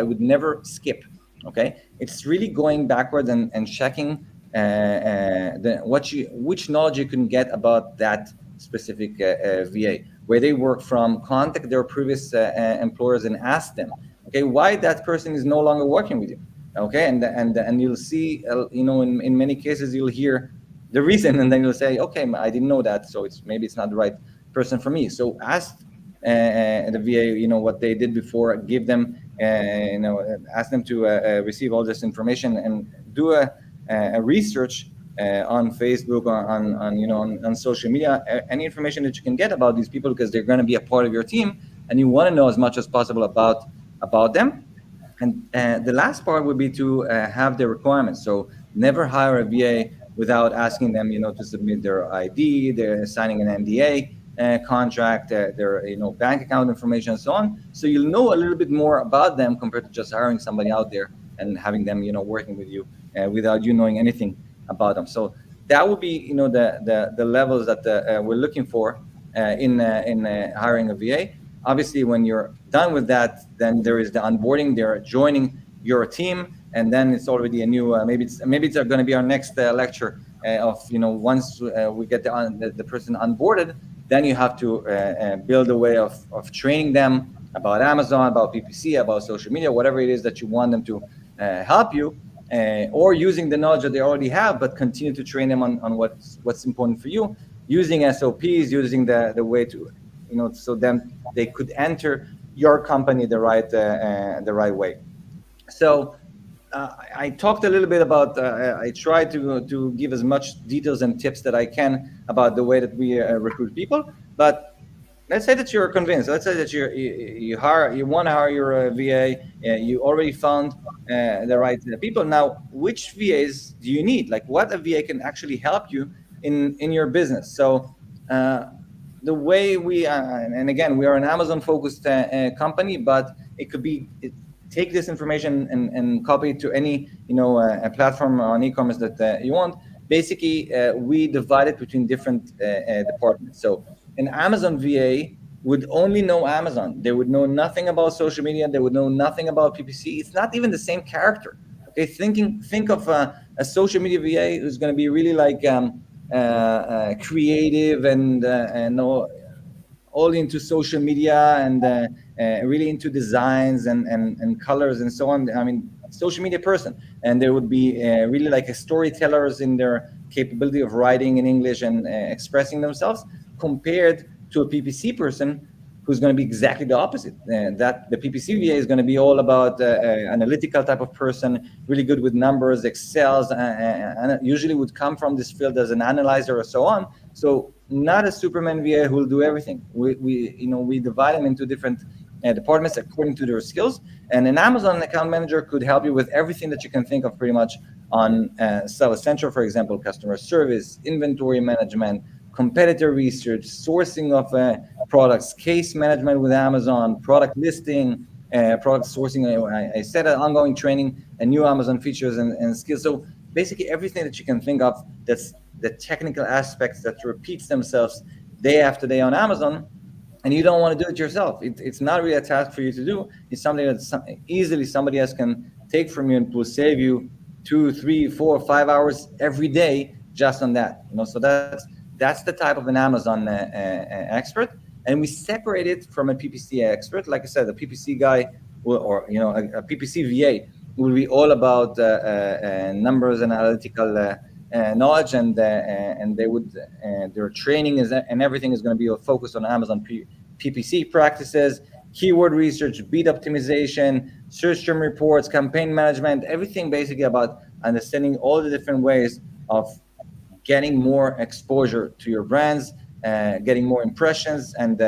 would never skip. Okay, it's really going backwards and checking which knowledge you can get about that specific VA, where they work from. Contact their previous employers and ask them, okay, why that person is no longer working with you. Okay, and you'll see, in many cases you'll hear the reason, and then you'll say, okay, I didn't know that, so maybe it's not the right person for me. So ask the VA, what they did before. Give them, ask them to receive all this information and do a research on Facebook, on social media, any information that you can get about these people, because they're going to be a part of your team, and you want to know as much as possible about them. And the last part would be to have the requirements. So never hire a VA without asking them, to submit their ID, they're signing an NDA contract, their bank account information, and so on. So you'll know a little bit more about them compared to just hiring somebody out there and having them, working with you without you knowing anything about them. So that would be, the levels that we're looking for in hiring a VA. Obviously, when you're done with that, then there is the onboarding. They're joining your team, and then it's already a new. Maybe it's going to be our next lecture of once we get the person onboarded, then you have to build a way of training them about Amazon, about PPC, about social media, whatever it is that you want them to help you, or using the knowledge that they already have, but continue to train them on what's important for you, using SOPs, using the way to. So then they could enter your company the right way. So I talked a little bit about. I tried to give as much details and tips that I can about the way that we recruit people. But let's say that you're convinced. Let's say that you want to hire your VA. You already found the right people. Now, which VAs do you need? Like, what a VA can actually help you in your business? So. The way we and again, we are an Amazon-focused company, but it could be take this information and copy it to any a platform on e-commerce that you want. Basically, we divide it between different departments. So an Amazon VA would only know Amazon. They would know nothing about social media. They would know nothing about PPC. It's not even the same character. Okay, think of a social media VA who's going to be really like. Creative and all into social media and really into designs and colors and so on. I mean, social media person, and there would be really like a storytellers in their capability of writing in English and expressing themselves, compared to a PPC person who's going to be exactly the opposite. That the PPC VA is going to be all about analytical type of person, really good with numbers, Excels, and usually would come from this field as an analyzer or so on. So not a Superman VA who will do everything. We divide them into different departments according to their skills. And an Amazon account manager could help you with everything that you can think of pretty much on Seller Central, for example, customer service, inventory management, competitor research, sourcing of products, case management with Amazon, product listing, product sourcing. I said ongoing training and new Amazon features and skills. So basically everything that you can think of that's the technical aspects that repeats themselves day after day on Amazon, and you don't want to do it yourself. It's not really a task for you to do. It's something that easily somebody else can take from you and will save you 2, 3, 4, 5 hours every day just on that. So that's the type of an Amazon expert, and we separate it from a PPC expert. Like I said, a PPC guy or a PPC VA will be all about numbers and analytical knowledge, and they would their training and everything is going to be focused on Amazon PPC practices, keyword research, beat optimization, search term reports, campaign management, everything basically about understanding all the different ways of getting more exposure to your brands, getting more impressions, and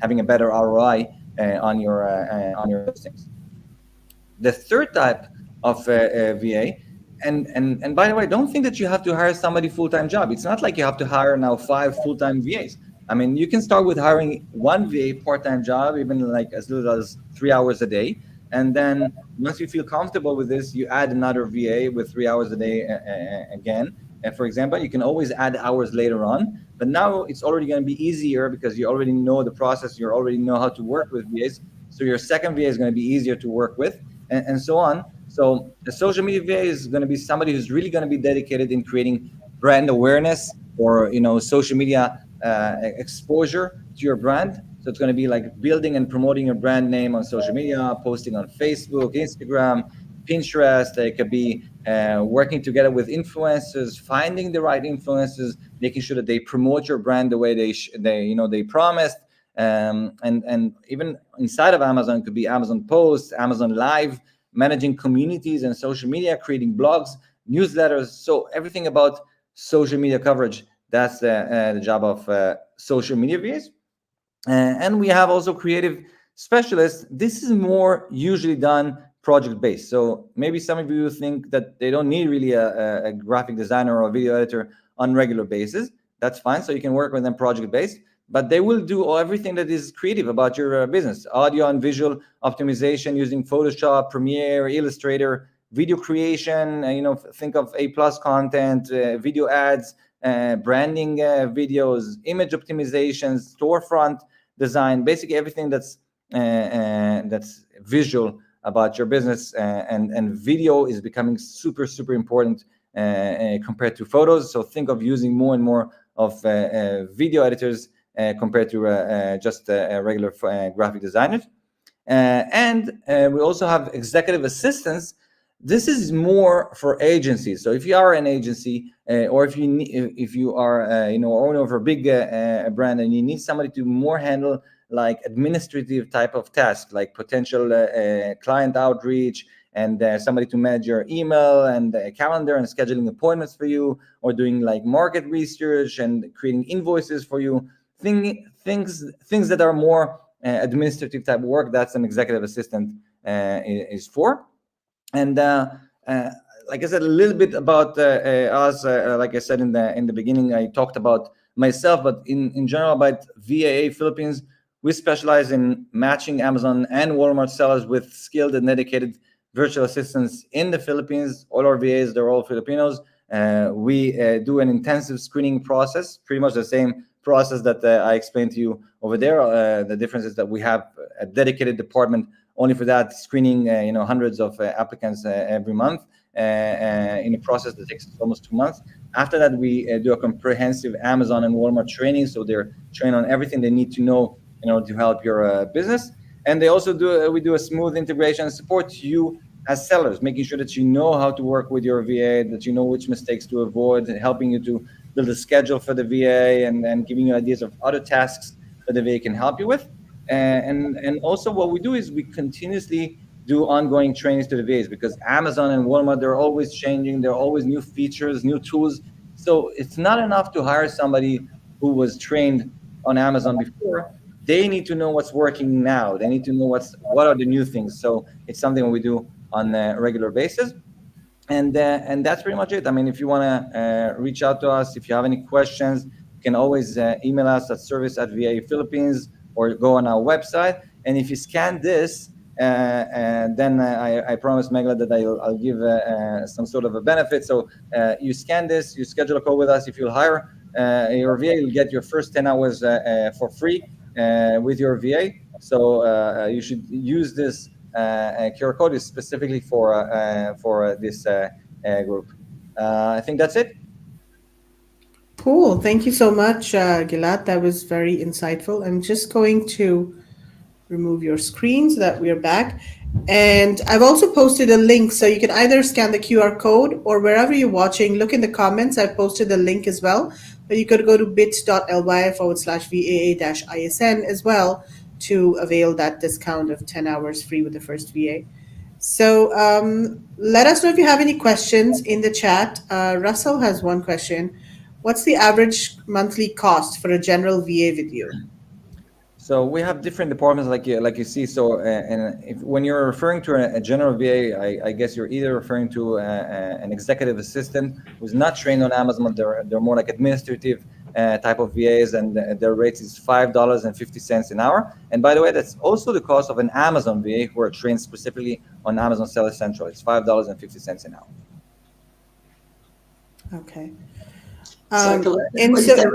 having a better ROI on your listings. The third type of VA, and by the way, don't think that you have to hire somebody full-time job. It's not like you have to hire now 5 full-time VAs. I mean, you can start with hiring 1 VA part-time job, even like as little as 3 hours a day. And then once you feel comfortable with this, you add another VA with 3 hours a day again. for example, you can always add hours later on. But now it's already going to be easier because you already know the process, you already know how to work with VAs. So your second VA is going to be easier to work with, and so on. So the social media VA is going to be somebody who's really going to be dedicated in creating brand awareness, or social media exposure to your brand. So it's going to be like building and promoting your brand name on social media, posting on Facebook, Instagram, Pinterest. It could be working together with influencers, finding the right influencers, making sure that they promote your brand the way they promised. And even inside of Amazon, it could be Amazon Posts, Amazon Live, managing communities and social media, creating blogs, newsletters. So everything about social media coverage. That's the job of social media VAs. And we have also creative specialists. This is more usually done project based. So maybe some of you think that they don't need really a graphic designer or a video editor on regular basis. That's fine. So you can work with them project based, but they will do everything that is creative about your business: audio and visual optimization using Photoshop, Premiere, Illustrator, video creation. Think of A+ content, video ads, branding videos, image optimizations, storefront design, basically everything that's visual about your business. And video is becoming super important compared to photos. So think of using more and more of video editors compared to just regular graphic designers. And we also have executive assistants. This is more for agencies. So if you are an agency, or if you are owner of a big brand, and you need somebody to more handle like administrative type of tasks, like potential client outreach, and somebody to manage your email and calendar and scheduling appointments for you, or doing like market research and creating invoices for you, things that are more administrative type work, that's an executive assistant is for. And like I said, a little bit about us. Like I said in the beginning, I talked about myself, but in general about VAA Philippines, we specialize in matching Amazon and Walmart sellers with skilled and dedicated virtual assistants in the Philippines. All our VAs, they're all Filipinos. We do an intensive screening process, pretty much the same process that I explained to you over there. The difference is that we have a dedicated department only for that, screening hundreds of applicants every month in a process that takes almost 2 months. After that, we do a comprehensive Amazon and Walmart training, so they're trained on everything they need to know to help your business. And they also we do a smooth integration and support you as sellers, making sure that you know how to work with your VA, that you know which mistakes to avoid, and helping you to build a schedule for the VA, and giving you ideas of other tasks that the VA can help you with. And also what we do is we continuously do ongoing trainings to the VAs, because Amazon and Walmart, they're always changing. There are always new features, new tools. So it's not enough to hire somebody who was trained on Amazon before. They need to know what's working now. They need to know what are the new things. So it's something we do on a regular basis. And that's pretty much it. I mean, if you want to reach out to us, if you have any questions, you can always email us at service@VAPhilippines, or go on our website. And if you scan this, then I promise Megla that I'll give some sort of a benefit. So you scan this, you schedule a call with us. If you'll hire your VA, you'll get your first 10 hours for free with your VA. So you should use this QR code is specifically for this group. I think that's it. Cool. Thank you so much, Gilad. That was very insightful. I'm just going to remove your screen so that we're back. And I've also posted a link, so you can either scan the QR code, or wherever you're watching, look in the comments. I've posted the link as well. But you could go to bit.ly/VAA-ISN as well to avail that discount of 10 hours free with the first VA. So let us know if you have any questions in the chat. Russell has one question. What's the average monthly cost for a general VA with you? So we have different departments, like you see. So when you're referring to a general VA, I guess you're either referring to an executive assistant who's not trained on Amazon. They're more like administrative type of VAs, and their rates is $5.50 an hour. And by the way, that's also the cost of an Amazon VA who are trained specifically on Amazon Seller Central. It's $5.50 an hour. Okay. So, And is so, there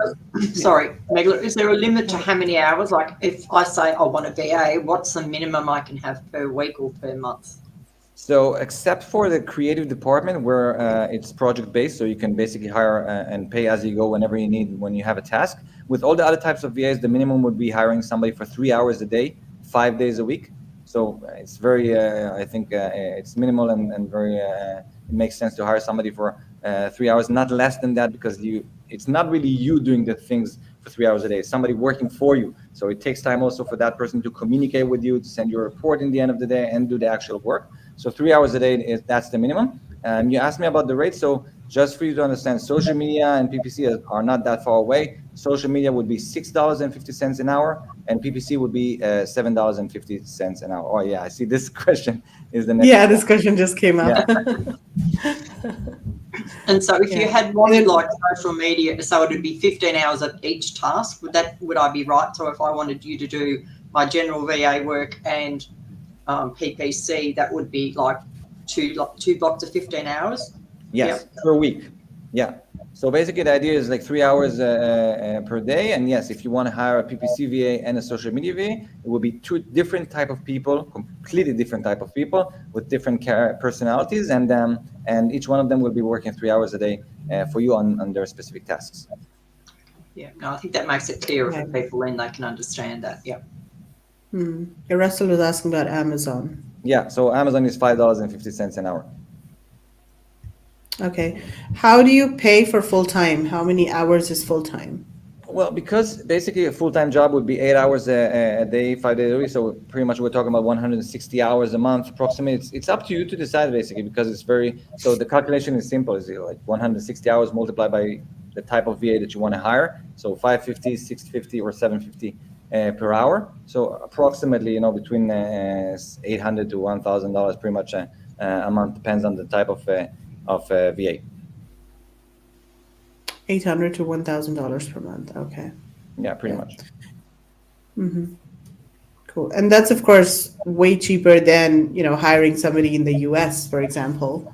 sorry, Megla, is there a limit to how many hours? Like if I say I want a VA, what's the minimum I can have per week or per month? So except for the creative department where it's project based, so you can basically hire and pay as you go whenever you need, when you have a task. With all the other types of VAs, the minimum would be hiring somebody for 3 hours a day, 5 days a week. So it's very, I think it's minimal and very, it makes sense to hire somebody for 3 hours, not less than that, because it's not really you doing the things for 3 hours a day. It's somebody working for you. So it takes time also for that person to communicate with you, to send you a report in the end of the day and do the actual work. So 3 hours a day, that's the minimum. You asked me about the rate. So just for you to understand, social media and PPC are not that far away. Social media would be $6.50 an hour, and PPC would be $7.50 an hour. Oh yeah, I see this question is the next. yeah, this question just came up. Yeah. And so if you Yeah. had wanted like social media, so it would be 15 hours at each task, would I be right? So if I wanted you to do my general VA work and PPC, that would be like two blocks of 15 hours? Yes, per week. Yeah. So basically, the idea is like 3 hours per day. And yes, if you want to hire a PPC VA and a social media VA, it will be two different type of people, completely different type of people with different personalities, and each one of them will be working 3 hours a day for you on their specific tasks. Yeah. No, I think that makes it clearer for Okay. people, and they can understand that. Yeah. Russell was asking about Amazon. Yeah. So Amazon is $5.50 an hour. Okay. How do you pay for full time? How many hours is full time? Well, because basically a full-time job would be 8 hours a day, 5 days a week. So pretty much we're talking about 160 hours a month approximately. It's up to you to decide basically, because it's so the calculation is simple. It's like 160 hours multiplied by the type of VA that you want to hire. So 550, 650, or 750 per hour. So approximately, between $800 to $1,000 pretty much a month, depends on the type of VA. $800 to $1,000 per month. Okay. Yeah, pretty much. Cool. And that's of course way cheaper than, hiring somebody in the US, for example.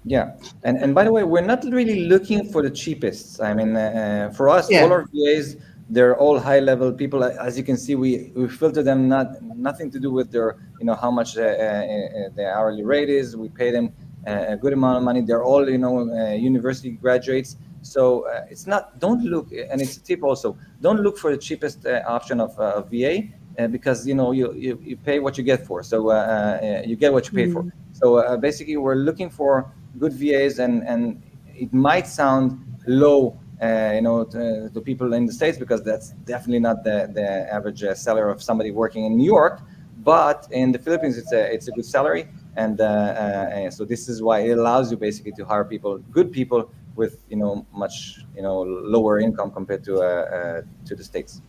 Yeah, and by the way, we're not really looking for the cheapest. I mean, for us, Yeah. all our VAs, they're all high-level people. As you can see, we filter them, nothing to do with their, how much the hourly rate is. We pay them a good amount of money. They're all, university graduates. So it's not. Don't look, and it's a tip also. Don't look for the cheapest option of VA. Because you pay what you get for, so you get what you pay for. So basically, we're looking for good VAs, and it might sound low, to people in the States, because that's definitely not the average salary of somebody working in New York. But in the Philippines, it's a good salary, and so this is why it allows you basically to hire good people with much lower income compared to the States.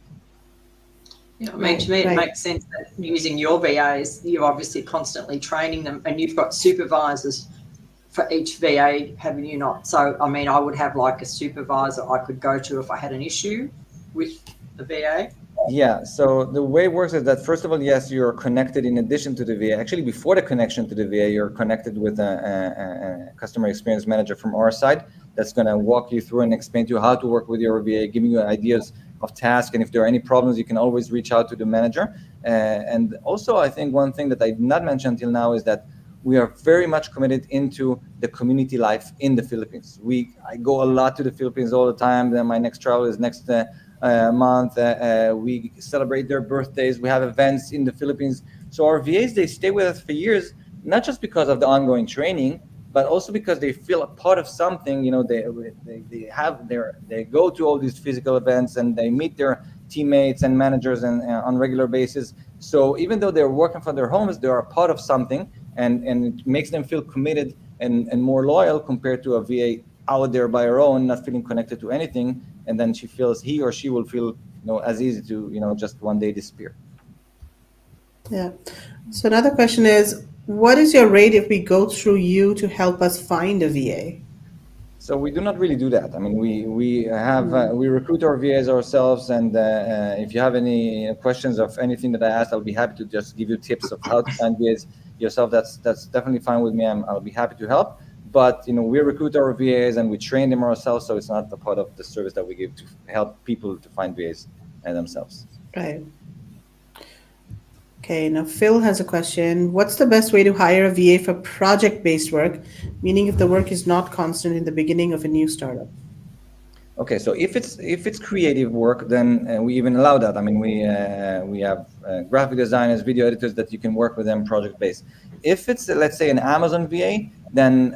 Yeah, I mean, to me, it makes sense that using your VAs, you're obviously constantly training them, and you've got supervisors for each VA, haven't you not? So, I mean, I would have like a supervisor I could go to if I had an issue with the VA. Yeah, so the way it works is that, first of all, yes, you're connected in addition to the VA. Actually, before the connection to the VA, you're connected with a customer experience manager from our side that's going to walk you through and explain to you how to work with your VA, giving you ideas of tasks. And if there are any problems, you can always reach out to the manager. And also, I think one thing that I did not mention until now is that we are very much committed into the community life in the Philippines. I go a lot to the Philippines all the time. Then my next travel is next month. We celebrate their birthdays. We have events in the Philippines. So our VAs, they stay with us for years, not just because of the ongoing training, but also because they feel a part of something. They go to all these physical events, and they meet their teammates and managers and on regular basis. So even though they're working from their homes, they are a part of something, and it makes them feel committed and more loyal compared to a VA out there by her own, not feeling connected to anything. And then he or she will feel as easy to just one day disappear. Yeah. So another question is, what is your rate if we go through you to help us find a VA? So we do not really do that. I mean, we recruit our VAs ourselves, and if you have any questions of anything that I asked, I'll be happy to just give you tips of how to find VAs yourself. That's definitely fine with me. I'll be happy to help. but we recruit our VAs and we train them ourselves, so it's not a part of the service that we give to help people to find VAs themselves. Right. Okay, now Phil has a question. What's the best way to hire a VA for project-based work, meaning if the work is not constant in the beginning of a new startup? Okay, so if it's creative work, then we even allow that. I mean, we have graphic designers, video editors that you can work with them project-based. If it's, let's say, an Amazon VA, then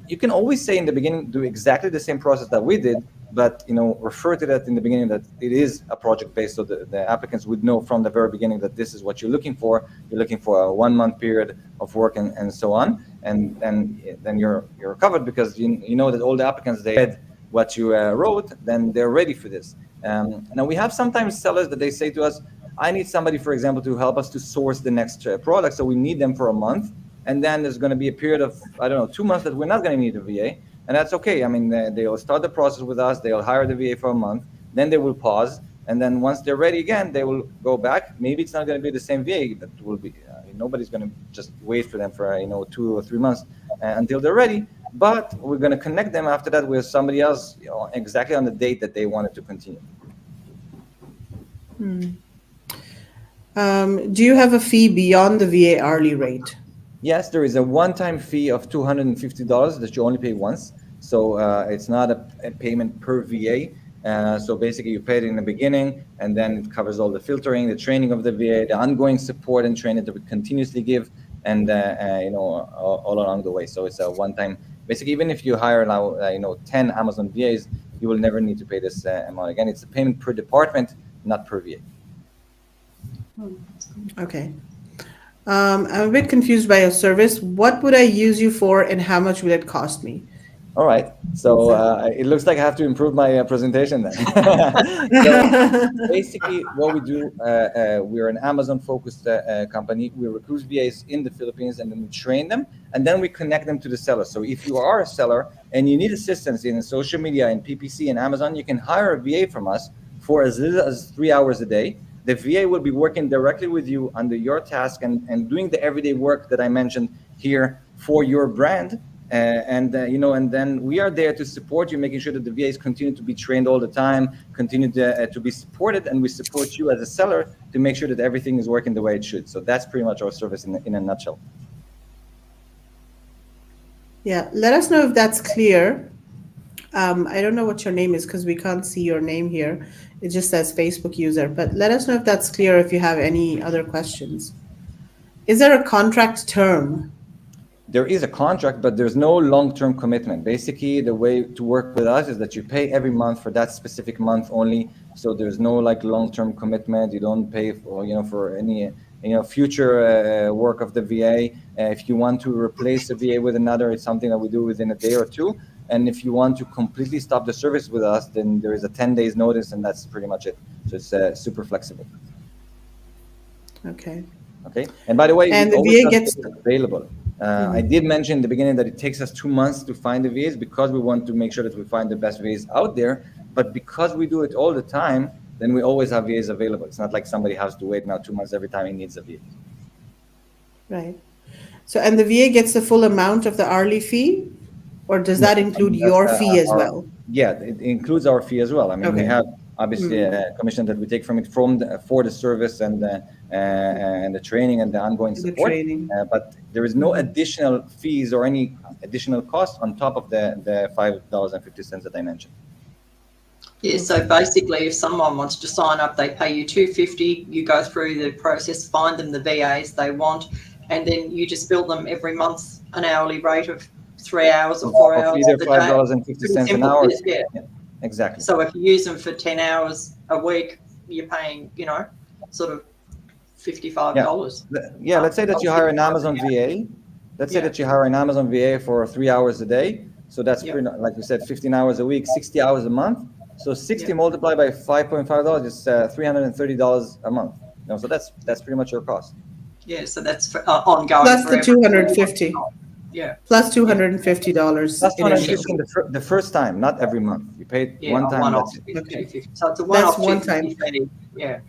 you can always say in the beginning, do exactly the same process that we did, but refer to that in the beginning that it is a project-based, so the applicants would know from the very beginning that this is what you're looking for. You're looking for a 1 month period of work and so on, and then you're covered, because you know that all the applicants, they read what you wrote, then they're ready for this. Now we have sometimes sellers that they say to us, I need somebody, for example, to help us to source the next product, so we need them for a month, and then there's going to be a period of, I don't know, 2 months that we're not going to need a VA, and that's okay. I mean, they'll start the process with us, they'll hire the VA for a month, then they will pause, and then once they're ready again, they will go back. Maybe it's not going to be the same VA, that will be, nobody's going to just wait for them for 2 or 3 months until they're ready, but we're going to connect them after that with somebody else, exactly on the date that they wanted to continue. Do you have a fee beyond the VA hourly rate? Yes, there is a one-time fee of $250 that you only pay once. So it's not a payment per VA. So basically you pay it in the beginning, and then it covers all the filtering, the training of the VA, the ongoing support and training that we continuously give, and all along the way. So it's a one-time. Basically, even if you hire now 10 Amazon VAs, you will never need to pay this amount again. It's a payment per department, not per VA. Okay. I'm a bit confused by your service. What would I use you for, and how much would it cost me? All right. So it looks like I have to improve my presentation then. So basically, what we do, we're an Amazon-focused company. We recruit VAs in the Philippines, and then we train them, and then we connect them to the seller. So if you are a seller and you need assistance in social media and PPC and Amazon, you can hire a VA from us for as little as 3 hours a day. The VA will be working directly with you under your task and doing the everyday work that I mentioned here for your brand. And then we are there to support you, making sure that the VAs continue to be trained all the time, continue to be supported, and we support you as a seller to make sure that everything is working the way it should. So that's pretty much our service in a nutshell. Yeah, let us know if that's clear. I don't know what your name is because we can't see your name here. It just says Facebook user, but let us know if that's clear, if you have any other questions. Is there a contract term? There is a contract, but there's no long-term commitment. Basically, the way to work with us is that you pay every month for that specific month only. So there's no long-term commitment. You don't pay for any future work of the VA. If you want to replace a VA with another, it's something that we do within a day or two. And if you want to completely stop the service with us, then there is a 10 days notice, and that's pretty much it. So it's super flexible. Okay. And by the way, and the VA gets available. I did mention in the beginning that it takes us 2 months to find the VAs because we want to make sure that we find the best VAs out there. But because we do it all the time, then we always have VAs available. It's not like somebody has to wait now 2 months every time he needs a VA. Right. So, and the VA gets the full amount of the hourly fee, or does that include your fee as well? Yeah, it includes our fee as well. I mean, we have obviously a commission that we take from it for the service and the training and the ongoing support. But there is no additional fees or any additional cost on top of the $5.50 that I mentioned. Yeah, so basically, if someone wants to sign up, they pay you $250. You go through the process, find them the VAs they want, and then you just bill them every month an hourly rate of 3 hours or 4 hours. Either $5.50 an hour. Yeah, exactly. So if you use them for 10 hours a week, you're paying, sort of $55. Yeah, let's say that you hire an Amazon VA. Let's say that you hire an Amazon VA for 3 hours a day. So that's pretty, like we said, 15 hours a week, 60 hours a month. So 60 multiplied by $5.5 is $330 a month. So that's pretty much your cost. Yeah, so that's for, ongoing. Plus the $250. Yeah. Plus $250. That's $250 the first time, not every month. You paid one time. One-off. Okay. So it's a one-off. That's one time. Yeah.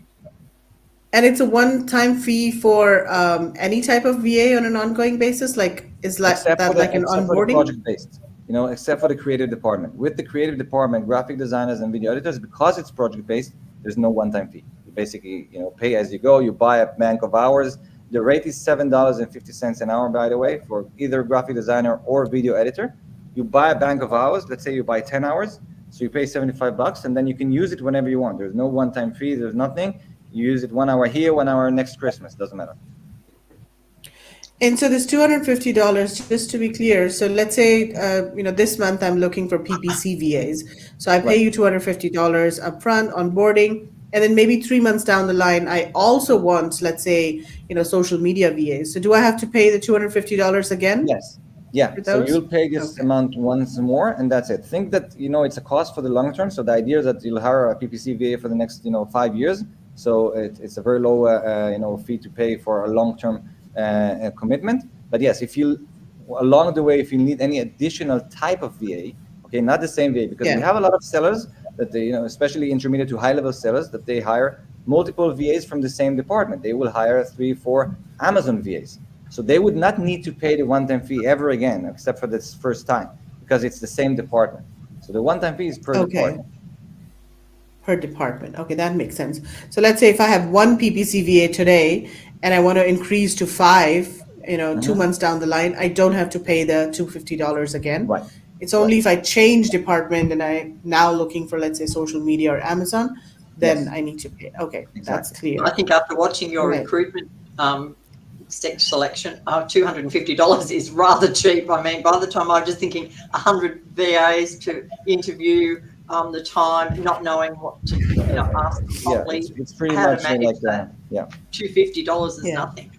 And it's a one-time fee for any type of VA on an ongoing basis. Like, is that like an except for the onboarding? project based, except for the creative department. With the creative department, graphic designers and video editors, because it's project based, there's no one time fee. You basically pay as you go. You buy a bank of hours. The rate is $7.50 an hour, by the way, for either graphic designer or video editor. You buy a bank of hours. Let's say you buy 10 hours, so you pay $75, and then you can use it whenever you want. There's no one time fee. There's nothing. You use it 1 hour here, 1 hour next Christmas. Doesn't matter. And so this $250, just to be clear, so let's say, this month I'm looking for PPC VAs. So I pay Right. you $250 upfront onboarding, and then maybe 3 months down the line, I also want, let's say, social media VAs. So do I have to pay the $250 again Yes. Yeah. for So those? you'll pay this Okay. amount once more, and that's it. Think that it's a cost for the long term. So the idea is that you'll hire a PPC VA for the next 5 years. So it's a very low fee to pay for a long term commitment. But yes, if you along the way, if you need any additional type of VA, okay, not the same VA, because we Yeah. have a lot of sellers that they, especially intermediate to high level sellers, that they hire multiple VAs from the same department. They will hire 3, 4 Amazon VAs. So they would not need to pay the one-time fee ever again, except for this first time, because it's the same department. So the one-time fee is per Okay. department. Per department. Okay, that makes sense. So let's say if I have one PPC VA today and I want to increase to five, 2 months down the line, I don't have to pay the $250 again. Right, It's right. only if I change department and I'm now looking for, let's say, social media or Amazon, then Yes, I need to pay. Okay, that's exactly. I clear. think after watching your Right. recruitment selection, $250 is rather cheap. I mean, by the time I was just thinking 100 VAs to interview, the time, not knowing what to ask them Yeah, properly, it's pretty how to much manage like that. yeah. $250 is Yeah. nothing.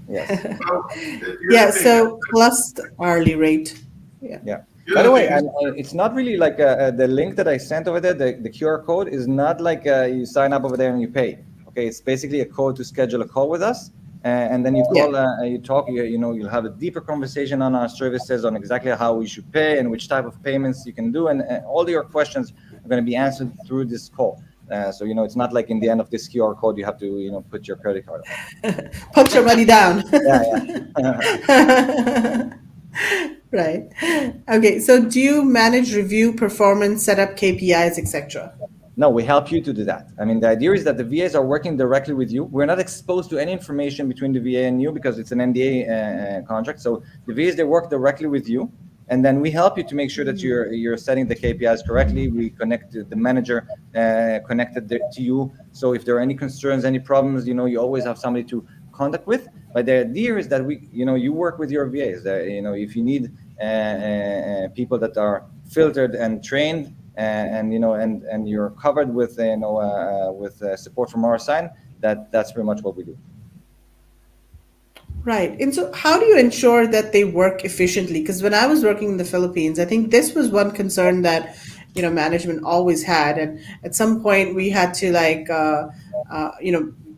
Yes. Well, the Yeah, other thing is, so plus the hourly rate. Yeah. Yeah. the By the other way, thing is, it's not really like the link that I sent over there. The QR code is not like you sign up over there and you pay. Okay, it's basically a code to schedule a call with us, and then you Yeah. call, you talk. You'll have a deeper conversation on our services, on exactly how we should pay and which type of payments you can do, and all your questions are going to be answered through this call. So it's not like in the end of this QR code you have to put your credit card on. Put your money down. Yeah, yeah. Right. Okay, so do you manage review, performance, set up KPIs, etc.? No, we help you to do that. I mean, the idea is that the VAs are working directly with you. We're not exposed to any information between the VA and you because it's an NDA contract. So the VAs, they work directly with you, and then we help you to make sure that you're setting the KPIs correctly. We connect the manager connected to you. So if there are any concerns, any problems, you always have somebody to contact with. But the idea is that you work with your VAs. If you need people that are filtered and trained, and you're covered with support from our side, that's pretty much what we do. Right. And so, how do you ensure that they work efficiently? Because when I was working in the Philippines, I think this was one concern that, management always had. And at some point, we had to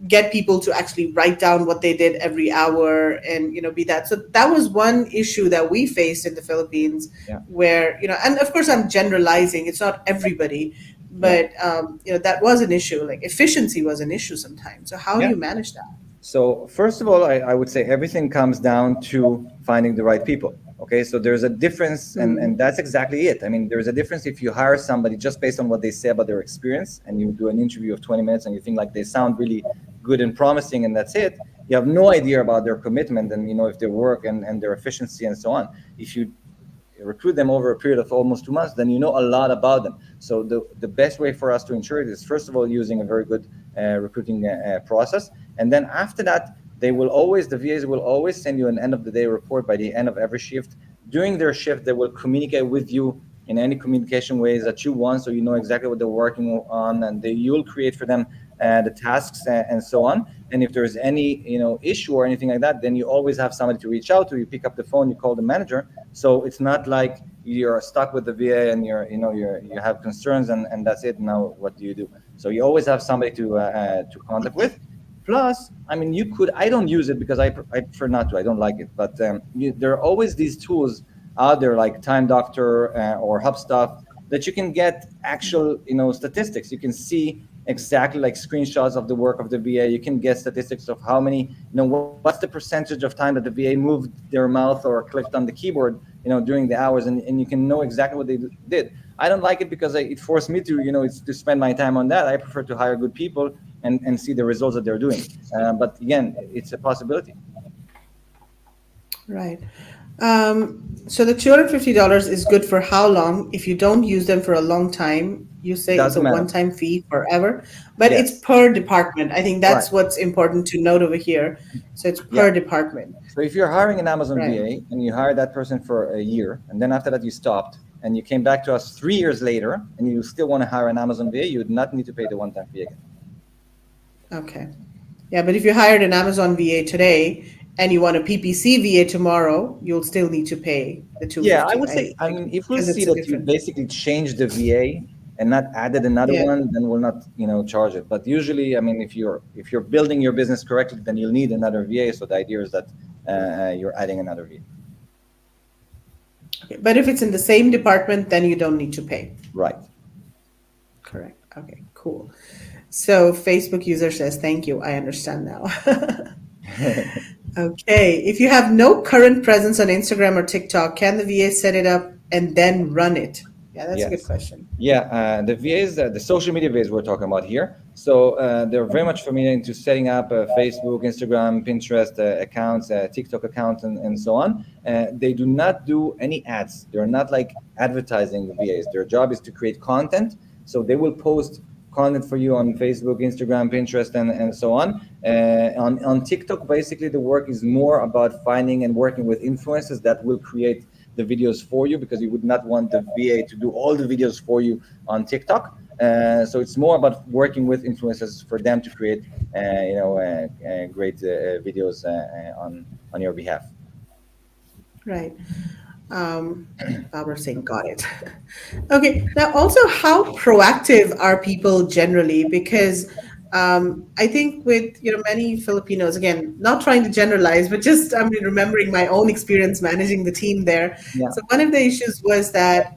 get people to actually write down what they did every hour and, be that. So that was one issue that we faced in the Philippines Yeah. where, and of course, I'm generalizing, it's not everybody, but, that was an issue. Like efficiency was an issue sometimes. So, how do Yeah. you manage that? So first of all, I would say everything comes down to finding the right people. Okay, so there's a difference, and that's exactly it. I mean, there's a difference if you hire somebody just based on what they say about their experience, and you do an interview of 20 minutes, and you think like they sound really good and promising, and that's it. You have no idea about their commitment and if their work and their efficiency and so on. If you recruit them over a period of almost 2 months, then you know a lot about them. So the best way for us to ensure it is, first of all, using a very good recruiting process. And then after that, the VAs will always send you an end of the day report by the end of every shift. During their shift, they will communicate with you in any communication ways that you want, so you know exactly what they're working on, and you'll create for them the tasks and so on. And if there's any issue or anything like that, then you always have somebody to reach out to. You pick up the phone, you call the manager. So it's not like you're stuck with the VA and you have concerns and that's it. Now what do you do? So you always have somebody to contact with. Plus, I mean, I don't use it because I prefer not to. I don't like it. But there are always these tools out there like Time Doctor or HubStuff that you can get actual statistics. You can see exactly like screenshots of the work of the VA. You can get statistics of how many, what's the percentage of time that the VA moved their mouth or clicked on the keyboard, during the hours, and you can know exactly what they did. I don't like it because it forced me to, it's to spend my time on that. I prefer to hire good people and see the results that they're doing. But again, it's a possibility. Right. So the $250 is good for how long? If you don't use them for a long time, you say it's a Doesn't matter. one-time fee forever, but it's Yes. per department. I think Right. that's what's important to note over here. So it's Yeah. per department. So if you're hiring an Amazon Right. VA and you hired that person for a year, and then after that you stopped, and you came back to us 3 years later, and you still want to hire an Amazon VA, you would not need to pay the one-time fee again. Okay. Yeah, but if you hired an Amazon VA today and you want a PPC VA tomorrow, you'll still need to pay the Yeah, I 250, would say, right? I mean, if we'll Because see it's a that you different. basically changed the VA and not added another Yeah. one, then we'll not, charge it. But usually, I mean, if you're building your business correctly, then you'll need another VA. So the idea is that you're adding another VA. Okay. But if it's in the same department, then you don't need to pay. Right. Correct. Okay, cool. So Facebook user says, thank you. I understand now. Okay. If you have no current presence on Instagram or TikTok, can the VA set it up and then run it? Yeah, that's a good Yes. question. Yeah, the VAs, the social media VAs we're talking about here. So they're very much familiar into setting up Facebook, Instagram, Pinterest accounts, TikTok accounts, and so on. They do not do any ads. They're not like advertising VAs. Their job is to create content. So they will post content for you on Facebook, Instagram, Pinterest, and so on. On TikTok, basically, the work is more about finding and working with influencers that will create the videos for you, because you would not want the VA to do all the videos for you on TikTok. So it's more about working with influencers for them to create, great videos on your behalf. Right. Barbara saying, got it. Okay. Now, also, how proactive are people generally? Because I think with many Filipinos, again, not trying to generalize, but just remembering my own experience managing the team there. Yeah. So one of the issues was that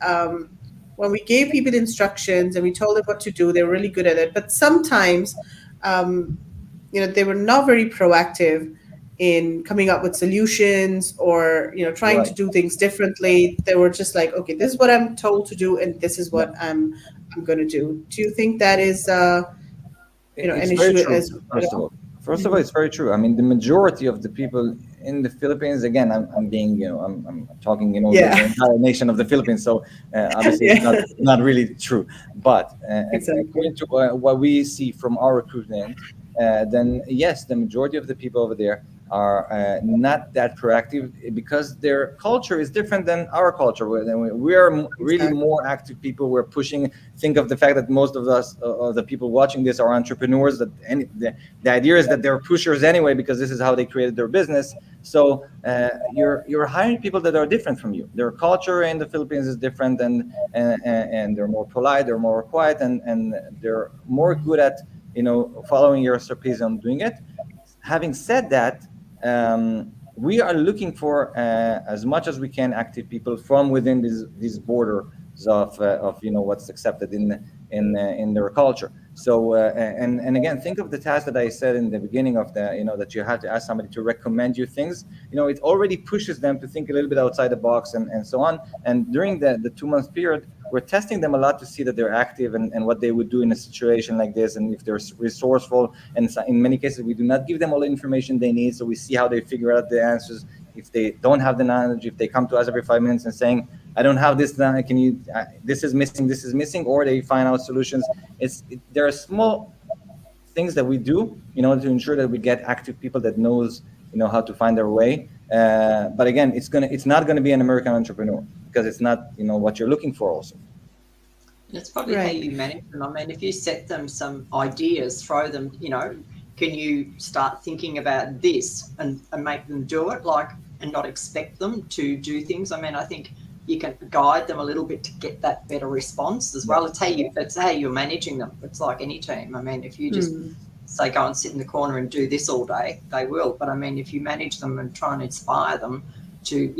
when we gave people instructions and we told them what to do, they were really good at it. But sometimes, they were not very proactive in coming up with solutions or trying to Right. do things differently. They were just like, okay, this is what I'm told to do, and this is Yeah. what I'm going to do. Do you think that is It's an very issue true. as First of well? all, it's very true. I mean, the majority of the people in the Philippines, again, I'm being, I'm talking, the Yeah. entire nation of the Philippines. So obviously, it's Yeah. not really true. But Exactly. according to what we see from our recruitment, then yes, the majority of the people over there are not that proactive, because their culture is different than our culture. We are really Exactly. more active people. We're pushing. Think of the fact that most of us, the people watching this, are entrepreneurs. The idea is that they're pushers anyway, because this is how they created their business. So you're hiring people that are different from you. Their culture in the Philippines is different, and they're more polite, they're more quiet, and they're more good at following your SOPs and doing it. Having said that, we are looking for as much as we can active people from within these borders of what's accepted in their culture. So and again, think of the task that I said in the beginning of that you had to ask somebody to recommend you things. It already pushes them to think a little bit outside the box and so on. And during the 2 month period, we're testing them a lot to see that they're active and what they would do in a situation like this, and if they're resourceful. And in many cases, we do not give them all the information they need, so we see how they figure out the answers. If they don't have the knowledge, if they come to us every 5 minutes and saying, I don't have this now, can you, this is missing, or they find out solutions. There are small things that we do to ensure that we get active people that knows how to find their way. But again, it's not gonna be an American entrepreneur, because it's not what you're looking for also. It's probably how Right. you manage them. I mean, if you set them some ideas, throw them, can you start thinking about this and make them do it, and not expect them to do things? I mean, I think you can guide them a little bit to get that better response as well. It's how you're managing them. It's like any team. I mean, if you just say, go and sit in the corner and do this all day, they will. But I mean, if you manage them and try and inspire them to,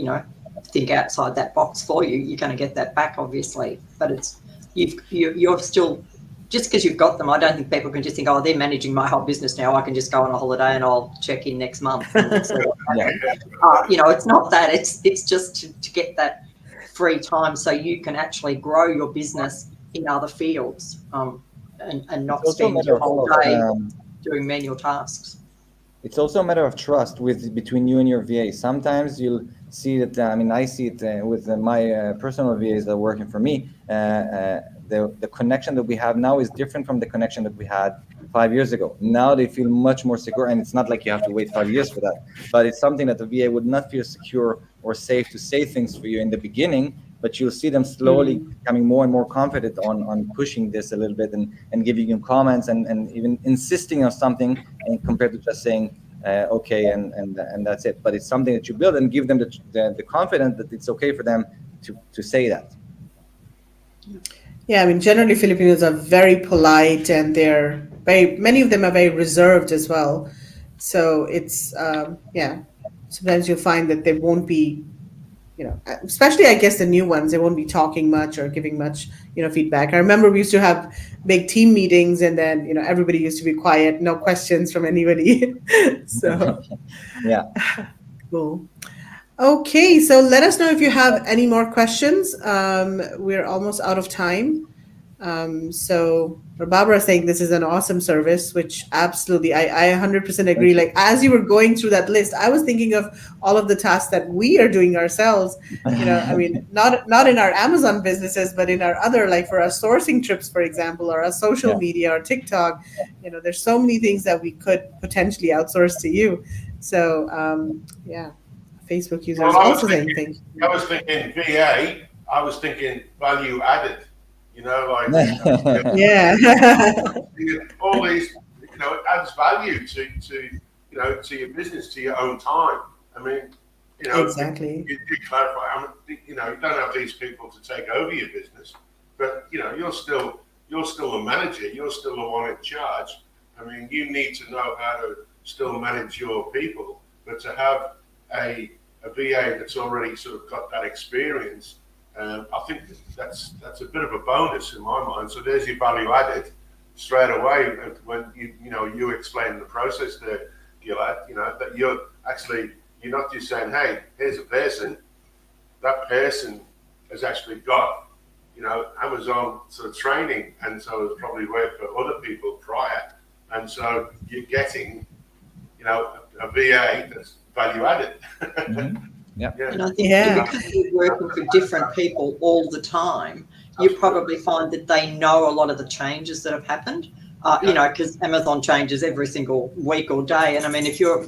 think outside that box for you, you're going to get that back, obviously. But you're still just because you've got them, I don't think people can just think, oh, they're managing my whole business now. I can just go on a holiday and I'll check in next month. And see what happens. It's not that. It's just to get that free time so you can actually grow your business in other fields, and not spend your whole day doing manual tasks. It's also a matter of trust between you and your VA. Sometimes you'll see that. I see it with my personal VAs that are working for me. The connection that we have now is different from the connection that we had 5 years ago. Now they feel much more secure, and it's not like you have to wait 5 years for that. But it's something that the VA would not feel secure or safe to say things for you in the beginning. But you'll see them slowly becoming more and more confident on pushing this a little bit and giving you comments and even insisting on something, and compared to just saying okay and that's it. But it's something that you build and give them the confidence that it's okay for them to say that. Yeah, generally Filipinos are very polite, and many of them are very reserved as well. So it's sometimes you'll find that they won't be, especially I guess the new ones, they won't be talking much or giving much, feedback. I remember we used to have big team meetings, and then, everybody used to be quiet, no questions from anybody. So yeah. Cool. Okay, so let us know if you have any more questions. We're almost out of time. So Barbara saying this is an awesome service, which absolutely, I 100% agree. Like, as you were going through that list, I was thinking of all of the tasks that we are doing ourselves. Not in our Amazon businesses, but in our other, like for our sourcing trips, for example, or our social media or TikTok. There's so many things that we could potentially outsource to you. So Facebook users also saying things. I was thinking VA. I was thinking value added. Like all these, it adds value to your business, to your own time. Exactly. You clarify. You don't have these people to take over your business, but you're still the manager. You're still the one in charge. You need to know how to still manage your people, but to have a VA that's already sort of got that experience, I think that's a bit of a bonus in my mind. So there's your value added straight away when you explain the process there, Gilad. That you're not just saying, hey, here's a person. That person has actually got Amazon sort of training, and so it's probably worked for other people prior, and so you're getting a VA that's value added. Yeah. And I think because you're working for different people all the time, you probably find that they know a lot of the changes that have happened. Because Amazon changes every single week or day. And if you're,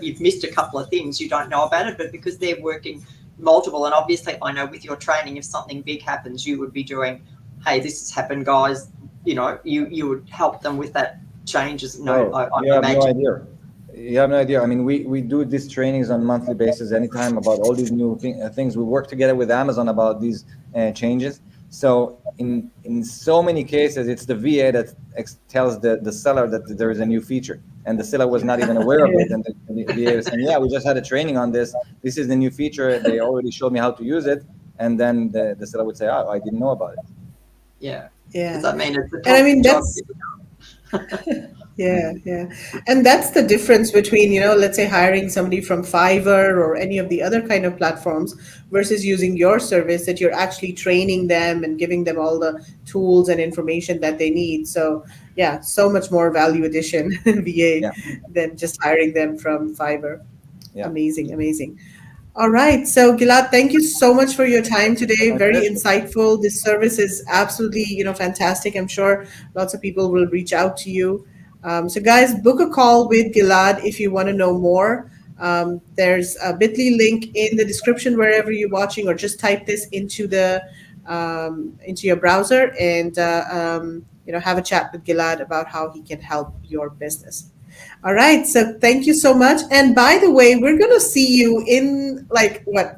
you've missed a couple of things, you don't know about it, but because they're working multiple, and obviously I know with your training, if something big happens, you would be doing, hey, this has happened, guys. You would help them with that changes. I imagine. You have no idea. We do these trainings on a monthly basis anytime about all these new things. We work together with Amazon about these changes. So in so many cases, it's the VA that tells the seller that there is a new feature, and the seller was not even aware of it. And the VA is saying, yeah, we just had a training on this. This is the new feature. They already showed me how to use it. And then the seller would say, oh, I didn't know about it. Yeah. Yeah. It's a top job. Yeah. And that's the difference between, let's say hiring somebody from Fiverr or any of the other kind of platforms versus using your service, that you're actually training them and giving them all the tools and information that they need. So so much more value addition VA than just hiring them from Fiverr. Yeah. Amazing. All right. So Gilad, thank you so much for your time today. Very insightful. This service is absolutely, fantastic. I'm sure lots of people will reach out to you. So guys, book a call with Gilad if you want to know more. There's a bit.ly link in the description wherever you're watching, or just type this into your browser and have a chat with Gilad about how he can help your business. All right. So thank you so much. And by the way, we're going to see you in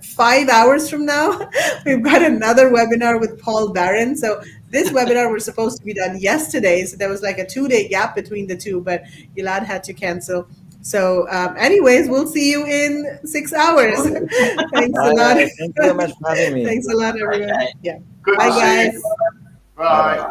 5 hours from now. We've got another webinar with Paul Barron. So this webinar was supposed to be done yesterday. So there was a 2-day gap between the two, but Gilad had to cancel. So anyways, we'll see you in 6 hours. Thanks a lot. Thank you very much for having me. Thanks a lot, everyone. Okay. Yeah. Good Bye, to see guys. you. Bye.